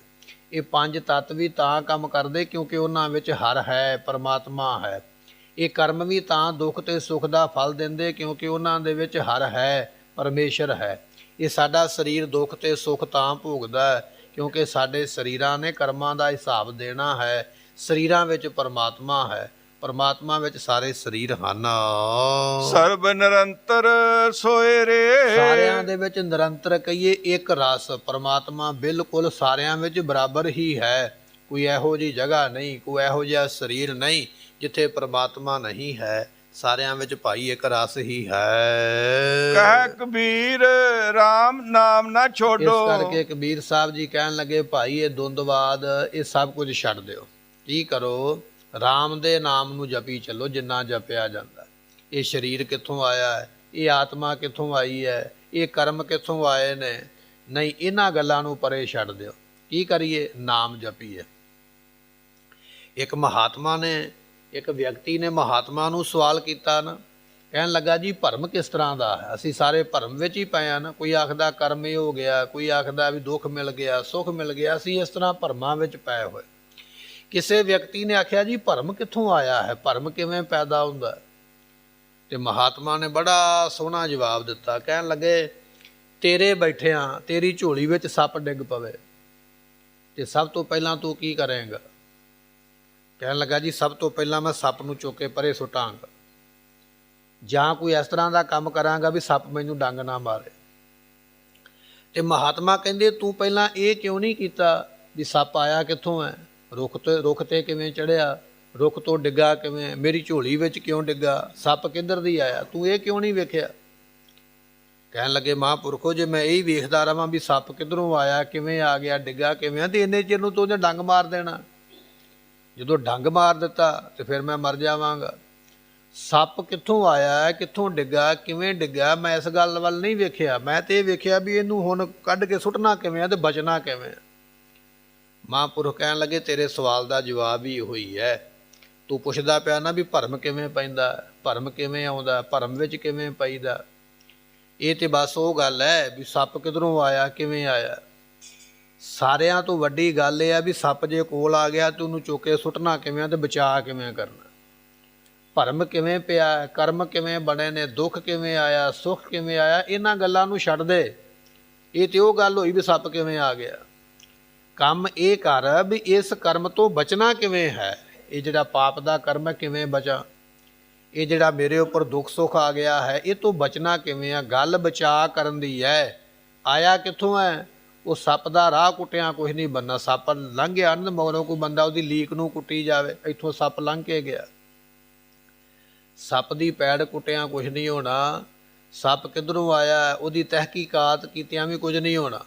ਇਹ ਪੰਜ ਤੱਤ ਵੀ ਤਾਂ ਕੰਮ ਕਰਦੇ ਕਿਉਂਕਿ ਉਹਨਾਂ ਵਿੱਚ ਹਰ ਹੈ, ਪਰਮਾਤਮਾ ਹੈ। ਇਹ ਕਰਮ ਵੀ ਤਾਂ ਦੁੱਖ ਤੇ ਸੁੱਖ ਦਾ ਫਲ ਦਿੰਦੇ ਕਿਉਂਕਿ ਉਹਨਾਂ ਦੇ ਵਿੱਚ ਹਰ ਹੈ, ਪਰਮੇਸ਼ਰ ਹੈ। ਇਹ ਸਾਡਾ ਸਰੀਰ ਦੁੱਖ ਤੇ ਸੁੱਖ ਤਾਂ ਭੋਗਦਾ ਹੈ ਕਿਉਂਕਿ ਸਾਡੇ ਸਰੀਰਾਂ ਨੇ ਕਰਮਾਂ ਦਾ ਹਿਸਾਬ ਦੇਣਾ ਹੈ। ਸਰੀਰਾਂ ਵਿੱਚ ਪਰਮਾਤਮਾ ਹੈ, ਪਰਮਾਤਮਾ ਵਿੱਚ ਸਾਰੇ ਸਰੀਰ ਹਨ। ਸਰਬ ਨਿਰੰਤਰ ਸੋਏ ਰੇ। ਸਾਰਿਆਂ ਦੇ ਵਿੱਚ ਨਿਰੰਤਰ ਕਹੀਏ ਇੱਕ ਰਸ, ਪਰਮਾਤਮਾ ਬਿਲਕੁਲ ਸਾਰਿਆਂ ਵਿੱਚ ਬਰਾਬਰ ਹੀ ਹੈ। ਕੋਈ ਇਹੋ ਜਿਹੀ ਜਗ੍ਹਾ ਨਹੀਂ, ਕੋਈ ਇਹੋ ਜਿਹਾ ਸਰੀਰ ਨਹੀਂ ਜਿੱਥੇ ਪਰਮਾਤਮਾ ਨਹੀਂ ਹੈ। ਸਾਰਿਆਂ ਵਿੱਚ ਭਾਈ ਇੱਕ ਰਸ ਹੀ ਹੈ। ਕਹਿ ਕਬੀਰ RAM ਨਾਮ ਨਾ ਛੋਡੋ। ਇਸ ਕਰਕੇ ਕਬੀਰ ਸਾਹਿਬ ਜੀ ਕਹਿਣ ਲੱਗੇ ਭਾਈ ਇਹ ਦੁੰਦਵਾਦ ਇਹ ਸਭ ਕੁਝ ਛੱਡ ਦਿਓ। ਕੀ ਕਰੋ? ਰਾਮ ਦੇ ਨਾਮ ਨੂੰ ਜਪੀ ਚੱਲੋ ਜਿੰਨਾ ਜਪਿਆ ਜਾਂਦਾ। ਇਹ ਸਰੀਰ ਕਿੱਥੋਂ ਆਇਆ ਹੈ, ਇਹ ਆਤਮਾ ਕਿੱਥੋਂ ਆਈ ਹੈ, ਇਹ ਕਰਮ ਕਿੱਥੋਂ ਆਏ ਨੇ? ਨਹੀਂ, ਇਹਨਾਂ ਗੱਲਾਂ ਨੂੰ ਪਰੇ ਛੱਡ ਦਿਓ। ਕੀ ਕਰੀਏ? ਨਾਮ ਜਪੀਏ। ਇੱਕ ਮਹਾਤਮਾ ਨੇ, ਇੱਕ ਵਿਅਕਤੀ ਨੇ ਮਹਾਤਮਾ ਨੂੰ ਸਵਾਲ ਕੀਤਾ ਨਾ, ਕਹਿਣ ਲੱਗਾ ਜੀ ਭਰਮ ਕਿਸ ਤਰ੍ਹਾਂ ਦਾ ਹੈ? ਅਸੀਂ ਸਾਰੇ ਭਰਮ ਵਿੱਚ ਹੀ ਪਏ ਆ ਨਾ। ਕੋਈ ਆਖਦਾ ਕਰਮ ਇਹ ਹੋ ਗਿਆ, ਕੋਈ ਆਖਦਾ ਵੀ ਦੁੱਖ ਮਿਲ ਗਿਆ, ਸੁੱਖ ਮਿਲ ਗਿਆ। ਅਸੀਂ ਇਸ ਤਰ੍ਹਾਂ ਭਰਮਾਂ ਵਿੱਚ ਪਏ ਹੋਏ। ਕਿਸੇ ਵਿਅਕਤੀ ਨੇ ਆਖਿਆ ਜੀ ਭਰਮ ਕਿੱਥੋਂ ਆਇਆ ਹੈ, ਭਰਮ ਕਿਵੇਂ ਪੈਦਾ ਹੁੰਦਾ? ਤੇ ਮਹਾਤਮਾ ਨੇ ਬੜਾ ਸੋਹਣਾ ਜਵਾਬ ਦਿੱਤਾ। ਕਹਿਣ ਲੱਗੇ ਤੇਰੇ ਬੈਠਿਆਂ ਤੇਰੀ ਝੋਲੀ ਵਿੱਚ ਸੱਪ ਡਿੱਗ ਪਵੇ ਤੇ ਸਭ ਤੋਂ ਪਹਿਲਾਂ ਤੂੰ ਕੀ ਕਰੇਂਗਾ? ਕਹਿਣ ਲੱਗਾ ਜੀ ਸਭ ਤੋਂ ਪਹਿਲਾਂ ਮੈਂ ਸੱਪ ਨੂੰ ਚੁੱਕ ਕੇ ਪਰੇ ਸੁੱਟਾਂਗਾ, ਜਾਂ ਕੋਈ ਇਸ ਤਰ੍ਹਾਂ ਦਾ ਕੰਮ ਕਰਾਂਗਾ ਵੀ ਸੱਪ ਮੈਨੂੰ ਡੰਗ ਨਾ ਮਾਰੇ। ਤੇ ਮਹਾਤਮਾ ਕਹਿੰਦੇ ਤੂੰ ਪਹਿਲਾਂ ਇਹ ਕਿਉਂ ਨਹੀਂ ਕੀਤਾ ਵੀ ਸੱਪ ਆਇਆ ਕਿੱਥੋਂ ਹੈ, ਰੁੱਖ ਤੇ ਕਿਵੇਂ ਚੜਿਆ, ਰੁੱਖ ਤੋਂ ਡਿੱਗਾ ਕਿਵੇਂ, ਮੇਰੀ ਝੋਲੀ ਵਿੱਚ ਕਿਉਂ ਡਿੱਗਾ, ਸੱਪ ਕਿੱਧਰ ਦੀ ਆਇਆ, ਤੂੰ ਇਹ ਕਿਉਂ ਨਹੀਂ ਵੇਖਿਆ। ਕਹਿਣ ਲੱਗੇ ਮਹਾਂਪੁਰਖੋ, ਜੇ ਮੈਂ ਇਹੀ ਵੇਖਦਾ ਰਵਾਂ ਵੀ ਸੱਪ ਕਿੱਧਰੋਂ ਆਇਆ, ਕਿਵੇਂ ਆ ਗਿਆ, ਡਿੱਗਾ ਕਿਵੇਂ, ਤੇ ਇੰਨੇ ਚਿਰ ਨੂੰ ਤੂੰ ਉਹਨੇ ਡੰਗ ਮਾਰ ਦੇਣਾ। ਜਦੋਂ ਡੰਗ ਮਾਰ ਦਿੱਤਾ ਤੇ ਫਿਰ ਮੈਂ ਮਰ ਜਾਵਾਂਗਾ। ਸੱਪ ਕਿੱਥੋਂ ਆਇਆ, ਕਿੱਥੋਂ ਡਿੱਗਾ, ਕਿਵੇਂ ਡਿੱਗਾ, ਮੈਂ ਇਸ ਗੱਲ ਵੱਲ ਨਹੀਂ ਵੇਖਿਆ। ਮੈਂ ਤੇ ਇਹ ਵੇਖਿਆ ਵੀ ਇਹਨੂੰ ਹੁਣ ਕੱਢ ਕੇ ਸੁੱਟਣਾ ਕਿਵੇਂ ਆ ਤੇ ਬਚਣਾ ਕਿਵੇਂ। ਮਹਾਂਪੁਰਖ ਕਹਿਣ ਲੱਗੇ ਤੇਰੇ ਸਵਾਲ ਦਾ ਜਵਾਬ ਹੀ ਇਹੋ ਹੀ ਹੈ। ਤੂੰ ਪੁੱਛਦਾ ਪਿਆ ਨਾ ਵੀ ਭਰਮ ਕਿਵੇਂ ਪੈਂਦਾ, ਭਰਮ ਕਿਵੇਂ ਆਉਂਦਾ, ਭਰਮ ਵਿੱਚ ਕਿਵੇਂ ਪਈਦਾ। ਇਹ ਤੇ ਬਸ ਉਹ ਗੱਲ ਹੈ ਵੀ ਸੱਪ ਕਿੱਧਰੋਂ ਆਇਆ, ਕਿਵੇਂ ਆਇਆ। ਸਾਰਿਆਂ ਤੋਂ ਵੱਡੀ ਗੱਲ ਇਹ ਆ ਵੀ ਸੱਪ ਜੇ ਕੋਲ ਆ ਗਿਆ ਤੇ ਉਹਨੂੰ ਚੁੱਕ ਕੇ ਸੁੱਟਣਾ ਕਿਵੇਂ ਤੇ ਬਚਾ ਕਿਵੇਂ ਕਰਨਾ। ਭਰਮ ਕਿਵੇਂ ਪਿਆ, ਕਰਮ ਕਿਵੇਂ ਬਣੇ ਨੇ, ਦੁੱਖ ਕਿਵੇਂ ਆਇਆ, ਸੁੱਖ ਕਿਵੇਂ ਆਇਆ, ਇਹਨਾਂ ਗੱਲਾਂ ਨੂੰ ਛੱਡ ਦੇ। ਇਹ ਤੇ ਉਹ ਗੱਲ ਹੋਈ ਵੀ ਸੱਪ ਕਿਵੇਂ ਆ ਗਿਆ। ਕੰਮ ਇਹ ਕਰ ਵੀ ਇਸ ਕਰਮ ਤੋਂ ਬਚਣਾ ਕਿਵੇਂ ਹੈ। ਇਹ ਜਿਹੜਾ ਪਾਪ ਦਾ ਕਰਮ ਹੈ ਕਿਵੇਂ ਬਚਾਂ, ਇਹ ਜਿਹੜਾ ਮੇਰੇ ਉੱਪਰ ਦੁੱਖ ਸੁੱਖ ਆ ਗਿਆ ਹੈ ਇਹ ਤੋਂ ਬਚਣਾ ਕਿਵੇਂ ਆ। ਗੱਲ ਬਚਾ ਕਰਨ ਦੀ ਹੈ। ਆਇਆ ਕਿੱਥੋਂ ਹੈ, ਉਹ ਸੱਪ ਦਾ ਰਾਹ ਕੁੱਟਿਆ ਕੁਛ ਨਹੀਂ ਬਣਨਾ। ਸੱਪ ਲੰਘ ਗਿਆ ਆਨੰਦ ਮਗਰੋਂ ਕੋਈ ਬੰਦਾ ਉਹਦੀ ਲੀਕ ਨੂੰ ਕੁੱਟੀ ਜਾਵੇ, ਇੱਥੋਂ ਸੱਪ ਲੰਘ ਕੇ ਗਿਆ। ਸੱਪ ਦੀ ਪੈੜ ਕੁੱਟਿਆਂ ਕੁਛ ਨਹੀਂ ਹੋਣਾ। ਸੱਪ ਕਿੱਧਰੋਂ ਆਇਆ ਉਹਦੀ ਤਹਿਕੀਕਾਤ ਕੀਤਿਆਂ ਵੀ ਕੁਝ ਨਹੀਂ ਹੋਣਾ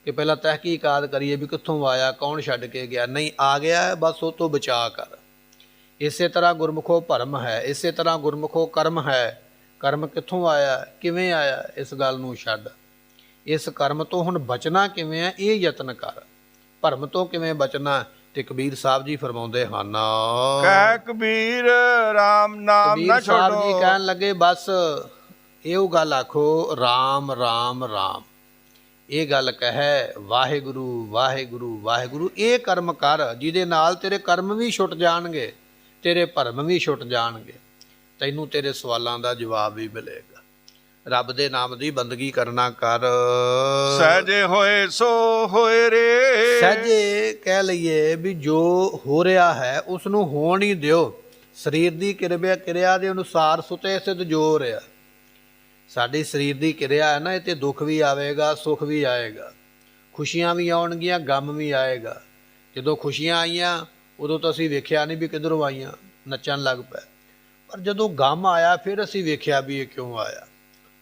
ਕਿ ਪਹਿਲਾਂ ਤਹਿਕੀਕਾਤ ਕਰੀਏ ਵੀ ਕਿੱਥੋਂ ਆਇਆ, ਕੌਣ ਛੱਡ ਕੇ ਗਿਆ। ਨਹੀਂ, ਆ ਗਿਆ ਬਸ ਉਹ ਤੋਂ ਬਚਾ ਕਰ। ਇਸੇ ਤਰ੍ਹਾਂ ਗੁਰਮੁਖੋ ਭਰਮ ਹੈ, ਇਸੇ ਤਰ੍ਹਾਂ ਗੁਰਮੁਖੋ ਕਰਮ ਹੈ। ਕਰਮ ਕਿੱਥੋਂ ਆਇਆ, ਕਿਵੇਂ ਆਇਆ, ਇਸ ਗੱਲ ਨੂੰ ਛੱਡ। ਇਸ ਕਰਮ ਤੋਂ ਹੁਣ ਬਚਣਾ ਕਿਵੇਂ ਹੈ ਇਹ ਯਤਨ ਕਰ। ਭਰਮ ਤੋਂ ਕਿਵੇਂ ਬਚਣਾ ਤੇ ਕਬੀਰ ਸਾਹਿਬ ਜੀ ਫਰਮਾਉਂਦੇ ਹਨ, ਕਹਿ ਕਬੀਰ ਰਾਮ ਨਾਮ ਨਾ ਕਬੀਰ ਸਾਹਿਬ ਜੀ ਛੱਡੋ। ਕਹਿਣ ਲੱਗੇ ਬਸ ਇਹੋ ਗੱਲ ਆਖੋ, ਰਾਮ ਰਾਮ ਰਾਮ। ਇਹ ਗੱਲ ਕਹੇ ਵਾਹਿਗੁਰੂ ਵਾਹਿਗੁਰੂ ਵਾਹਿਗੁਰੂ। ਇਹ ਕਰਮ ਕਰ ਜਿਹਦੇ ਨਾਲ ਤੇਰੇ ਕਰਮ ਵੀ ਛੁੱਟ ਜਾਣਗੇ, ਤੇਰੇ ਭਰਮ ਵੀ ਛੁੱਟ ਜਾਣਗੇ, ਤੈਨੂੰ ਤੇਰੇ ਸਵਾਲਾਂ ਦਾ ਜਵਾਬ ਵੀ ਮਿਲੇਗਾ। ਰੱਬ ਦੇ ਨਾਮ ਦੀ ਬੰਦਗੀ ਕਰਨਾ ਕਰ। ਸਹਜੇ ਹੋਏ ਸੋ ਹੋਏ ਰੇ। ਸਹਜੇ ਕਹਿ ਲਈਏ ਵੀ ਜੋ ਹੋ ਰਿਹਾ ਹੈ ਉਸ ਨੂੰ ਹੋਣ ਹੀ ਦਿਓ। ਸਰੀਰ ਦੀ ਕਿਰਿਆ ਦੇ ਅਨੁਸਾਰ ਸੁਤੇ ਸਿੱਧ ਜੋ ਰਿਹਾ। ਸਾਡੀ ਸਰੀਰ ਦੀ ਕਿਰਿਆ ਹੈ ਨਾ, ਇਹ ਤੇ ਦੁੱਖ ਵੀ ਆਵੇਗਾ, ਸੁੱਖ ਵੀ ਆਏਗਾ, ਖੁਸ਼ੀਆਂ ਵੀ ਆਉਣਗੀਆਂ, ਗਮ ਵੀ ਆਏਗਾ। ਜਦੋਂ ਖੁਸ਼ੀਆਂ ਆਈਆਂ ਉਦੋਂ ਤਾਂ ਅਸੀਂ ਵੇਖਿਆ ਨਹੀਂ ਵੀ ਕਿੱਧਰੋਂ ਆਈਆਂ, ਨੱਚਣ ਲੱਗ ਪਏ। ਪਰ ਜਦੋਂ ਗਮ ਆਇਆ ਫਿਰ ਅਸੀਂ ਵੇਖਿਆ ਵੀ ਇਹ ਕਿਉਂ ਆਇਆ।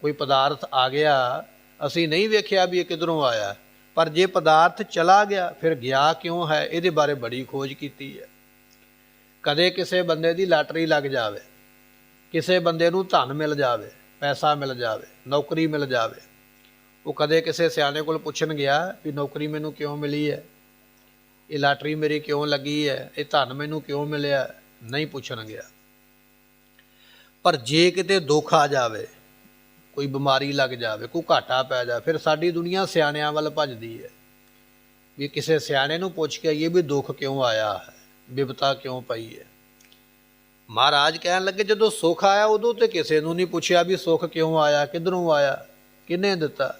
ਕੋਈ ਪਦਾਰਥ ਆ ਗਿਆ, ਅਸੀਂ ਨਹੀਂ ਵੇਖਿਆ ਵੀ ਇਹ ਕਿੱਧਰੋਂ ਆਇਆ, ਪਰ ਜੇ ਪਦਾਰਥ ਚਲਾ ਗਿਆ ਫਿਰ ਗਿਆ ਕਿਉਂ ਹੈ, ਇਹਦੇ ਬਾਰੇ ਬੜੀ ਖੋਜ ਕੀਤੀ ਹੈ। ਕਦੇ ਕਿਸੇ ਬੰਦੇ ਦੀ ਲਾਟਰੀ ਲੱਗ ਜਾਵੇ, ਕਿਸੇ ਬੰਦੇ ਨੂੰ ਧਨ ਮਿਲ ਜਾਵੇ, ਪੈਸਾ ਮਿਲ ਜਾਵੇ, ਨੌਕਰੀ ਮਿਲ ਜਾਵੇ, ਉਹ ਕਦੇ ਕਿਸੇ ਸਿਆਣੇ ਕੋਲ ਪੁੱਛਣ ਗਿਆ ਵੀ ਨੌਕਰੀ ਮੈਨੂੰ ਕਿਉਂ ਮਿਲੀ ਹੈ, ਇਹ ਲਾਟਰੀ ਮੇਰੀ ਕਿਉਂ ਲੱਗੀ ਹੈ, ਇਹ ਧਨ ਮੈਨੂੰ ਕਿਉਂ ਮਿਲਿਆ, ਨਹੀਂ ਪੁੱਛਣ ਗਿਆ। ਪਰ ਜੇ ਕਿਤੇ ਦੁੱਖ ਆ ਜਾਵੇ, ਕੋਈ ਬਿਮਾਰੀ ਲੱਗ ਜਾਵੇ, ਕੋਈ ਘਾਟਾ ਪੈ ਜਾਵੇ, ਫਿਰ ਸਾਡੀ ਦੁਨੀਆ ਸਿਆਣਿਆਂ ਵੱਲ ਭੱਜਦੀ ਹੈ ਵੀ ਕਿਸੇ ਸਿਆਣੇ ਨੂੰ ਪੁੱਛ ਕੇ ਆਈਏ ਵੀ ਦੁੱਖ ਕਿਉਂ ਆਇਆ ਹੈ, ਬਿਪਤਾ ਕਿਉਂ ਪਈ ਹੈ। ਮਹਾਰਾਜ ਕਹਿਣ ਲੱਗੇ ਜਦੋਂ ਸੁੱਖ ਆਇਆ ਉਦੋਂ ਤੇ ਕਿਸੇ ਨੂੰ ਨਹੀਂ ਪੁੱਛਿਆ ਵੀ ਸੁੱਖ ਕਿਉਂ ਆਇਆ, ਕਿੱਧਰੋਂ ਆਇਆ, ਕਿਹਨੇ ਦਿੱਤਾ।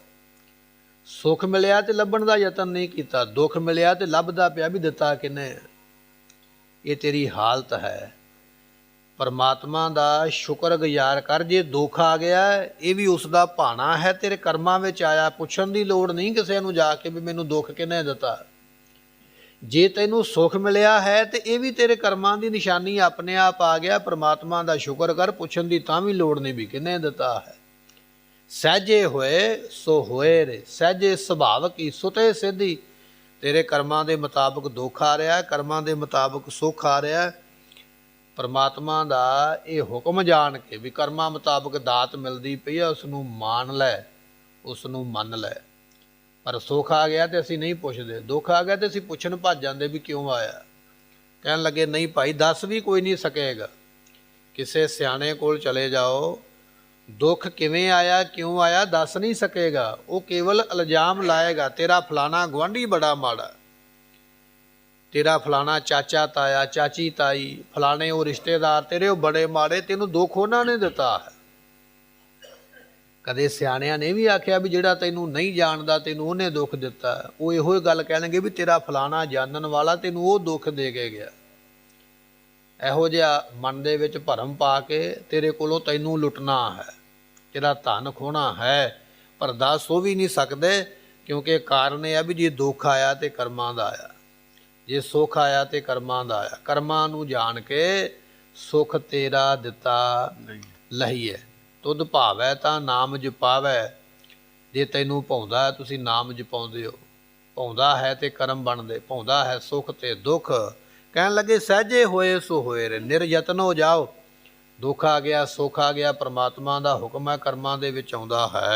ਸੁੱਖ ਮਿਲਿਆ ਤੇ ਲੱਭਣ ਦਾ ਯਤਨ ਨਹੀਂ ਕੀਤਾ, ਦੁੱਖ ਮਿਲਿਆ ਤੇ ਲੱਭਦਾ ਪਿਆ ਵੀ ਦਿੱਤਾ ਕਿਹਨੇ। ਇਹ ਤੇਰੀ ਹਾਲਤ ਹੈ। ਪਰਮਾਤਮਾ ਦਾ ਸ਼ੁਕਰਗੁਜ਼ਾਰ ਕਰ। ਜੇ ਦੁੱਖ ਆ ਗਿਆ ਇਹ ਵੀ ਉਸ ਦਾ ਭਾਣਾ ਹੈ, ਤੇਰੇ ਕਰਮਾਂ ਵਿੱਚ ਆਇਆ। ਪੁੱਛਣ ਦੀ ਲੋੜ ਨਹੀਂ ਕਿਸੇ ਨੂੰ ਜਾ ਕੇ ਵੀ ਮੈਨੂੰ ਦੁੱਖ ਕਿਹਨੇ ਦਿੱਤਾ। ਜੇ ਤੈਨੂੰ ਸੁੱਖ ਮਿਲਿਆ ਹੈ ਤੇ ਇਹ ਵੀ ਤੇਰੇ ਕਰਮਾਂ ਦੀ ਨਿਸ਼ਾਨੀ ਆਪਣੇ ਆਪ ਆ ਗਿਆ। ਪਰਮਾਤਮਾ ਦਾ ਸ਼ੁਕਰ ਕਰ, ਪੁੱਛਣ ਦੀ ਤਾਂ ਵੀ ਲੋੜ ਨਹੀਂ ਵੀ ਕਿਹਨੇ ਦਿੱਤਾ ਹੈ। ਸਹਿਜੇ ਹੋਏ ਸੋ ਹੋਏ ਰੇ। ਸਹਿਜੇ ਸੁਭਾਵਕ ਹੀ ਸੁਤੇ ਸਿੱਧੀ। ਤੇਰੇ ਕਰਮਾਂ ਦੇ ਮੁਤਾਬਕ ਦੁੱਖ ਆ ਰਿਹਾ, ਕਰਮਾਂ ਦੇ ਮੁਤਾਬਕ ਸੁੱਖ ਆ ਰਿਹਾ। ਪਰਮਾਤਮਾ ਦਾ ਇਹ ਹੁਕਮ ਜਾਣ ਕੇ ਵੀ ਕਰਮਾਂ ਮੁਤਾਬਕ ਦਾਤ ਮਿਲਦੀ ਪਈ ਆ, ਉਸ ਨੂੰ ਮਾਣ ਲੈ, ਉਸ ਨੂੰ ਮੰਨ ਲੈ। ਪਰ ਸੁੱਖ ਆ ਗਿਆ ਤੇ ਅਸੀਂ ਨਹੀਂ ਪੁੱਛਦੇ, ਦੁੱਖ ਆ ਗਿਆ ਤੇ ਅਸੀਂ ਪੁੱਛਣ ਭੱਜ ਜਾਂਦੇ ਵੀ ਕਿਉਂ ਆਇਆ। ਕਹਿਣ ਲੱਗੇ ਨਹੀਂ ਭਾਈ, ਦੱਸ ਵੀ ਕੋਈ ਨਹੀਂ ਸਕੇਗਾ। ਕਿਸੇ ਸਿਆਣੇ ਕੋਲ ਚਲੇ ਜਾਓ, ਦੁੱਖ ਕਿਵੇਂ ਆਇਆ, ਕਿਉਂ ਆਇਆ, ਦੱਸ ਨਹੀਂ ਸਕੇਗਾ। ਉਹ ਕੇਵਲ ਇਲਜ਼ਾਮ ਲਾਏਗਾ, ਤੇਰਾ ਫਲਾਣਾ ਗੁਆਂਢੀ ਬੜਾ ਮਾੜਾ, ਤੇਰਾ ਫਲਾਣਾ ਚਾਚਾ ਤਾਇਆ, ਚਾਚੀ ਤਾਈ, ਫਲਾਣੇ ਉਹ ਰਿਸ਼ਤੇਦਾਰ ਤੇਰੇ ਉਹ ਬੜੇ ਮਾੜੇ, ਤੈਨੂੰ ਦੁੱਖ ਉਹਨਾਂ ਨੇ ਦਿੱਤਾ ਹੈ। ਕਦੇ ਸਿਆਣਿਆਂ ਨੇ ਵੀ ਆਖਿਆ ਵੀ ਜਿਹੜਾ ਤੈਨੂੰ ਨਹੀਂ ਜਾਣਦਾ ਤੈਨੂੰ ਉਹਨੇ ਦੁੱਖ ਦਿੱਤਾ। ਉਹ ਇਹੋ ਹੀ ਗੱਲ ਕਹਿਣਗੇ ਵੀ ਤੇਰਾ ਫਲਾਣਾ ਜਾਣਨ ਵਾਲਾ ਤੈਨੂੰ ਉਹ ਦੁੱਖ ਦੇ ਕੇ ਗਿਆ। ਇਹੋ ਜਿਹਾ ਮਨ ਦੇ ਵਿੱਚ ਭਰਮ ਪਾ ਕੇ ਤੇਰੇ ਕੋਲੋਂ ਤੈਨੂੰ ਲੁੱਟਣਾ ਹੈ, ਤੇਰਾ ਧਨ ਖੋਣਾ ਹੈ। ਪਰ ਦੱਸ ਉਹ ਵੀ ਨਹੀਂ ਸਕਦੇ, ਕਿਉਂਕਿ ਕਾਰਨ ਇਹ ਆ ਵੀ ਜੇ ਦੁੱਖ ਆਇਆ ਤੇ ਕਰਮਾਂ ਦਾ ਆਇਆ। ਜੇ ਸੁੱਖ ਆਇਆ ਤੇ ਕਰਮਾਂ ਦਾ ਆਇਆ। ਕਰਮਾਂ ਨੂੰ ਜਾਣ ਕੇ ਸੁੱਖ ਤੇਰਾ ਦਿੱਤਾ ਲਹੀਏ। ਤੁਧ ਭਾਵੈ ਤਾਂ ਨਾਮ ਜਪਾਵੈ। ਜੇ ਤੈਨੂੰ ਭਾਉਂਦਾ ਤੁਸੀਂ ਨਾਮ ਜਪਾਉਂਦੇ ਹੋ। ਭਾਉਂਦਾ ਹੈ ਤੇ ਕਰਮ ਬਣਦੇ। ਭਾਉਂਦਾ ਹੈ ਸੁੱਖ ਤੇ ਦੁੱਖ। ਕਹਿਣ ਲੱਗੇ ਸਹਿਜੇ ਹੋਏ ਸੋ ਹੋਏ ਰੇ। ਨਿਰਯਤਨ ਹੋ ਜਾਓ। ਦੁੱਖ ਆ ਗਿਆ ਸੁੱਖ ਆ ਗਿਆ, ਪਰਮਾਤਮਾ ਦਾ ਹੁਕਮ ਹੈ, ਕਰਮਾਂ ਦੇ ਵਿੱਚ ਆਉਂਦਾ ਹੈ।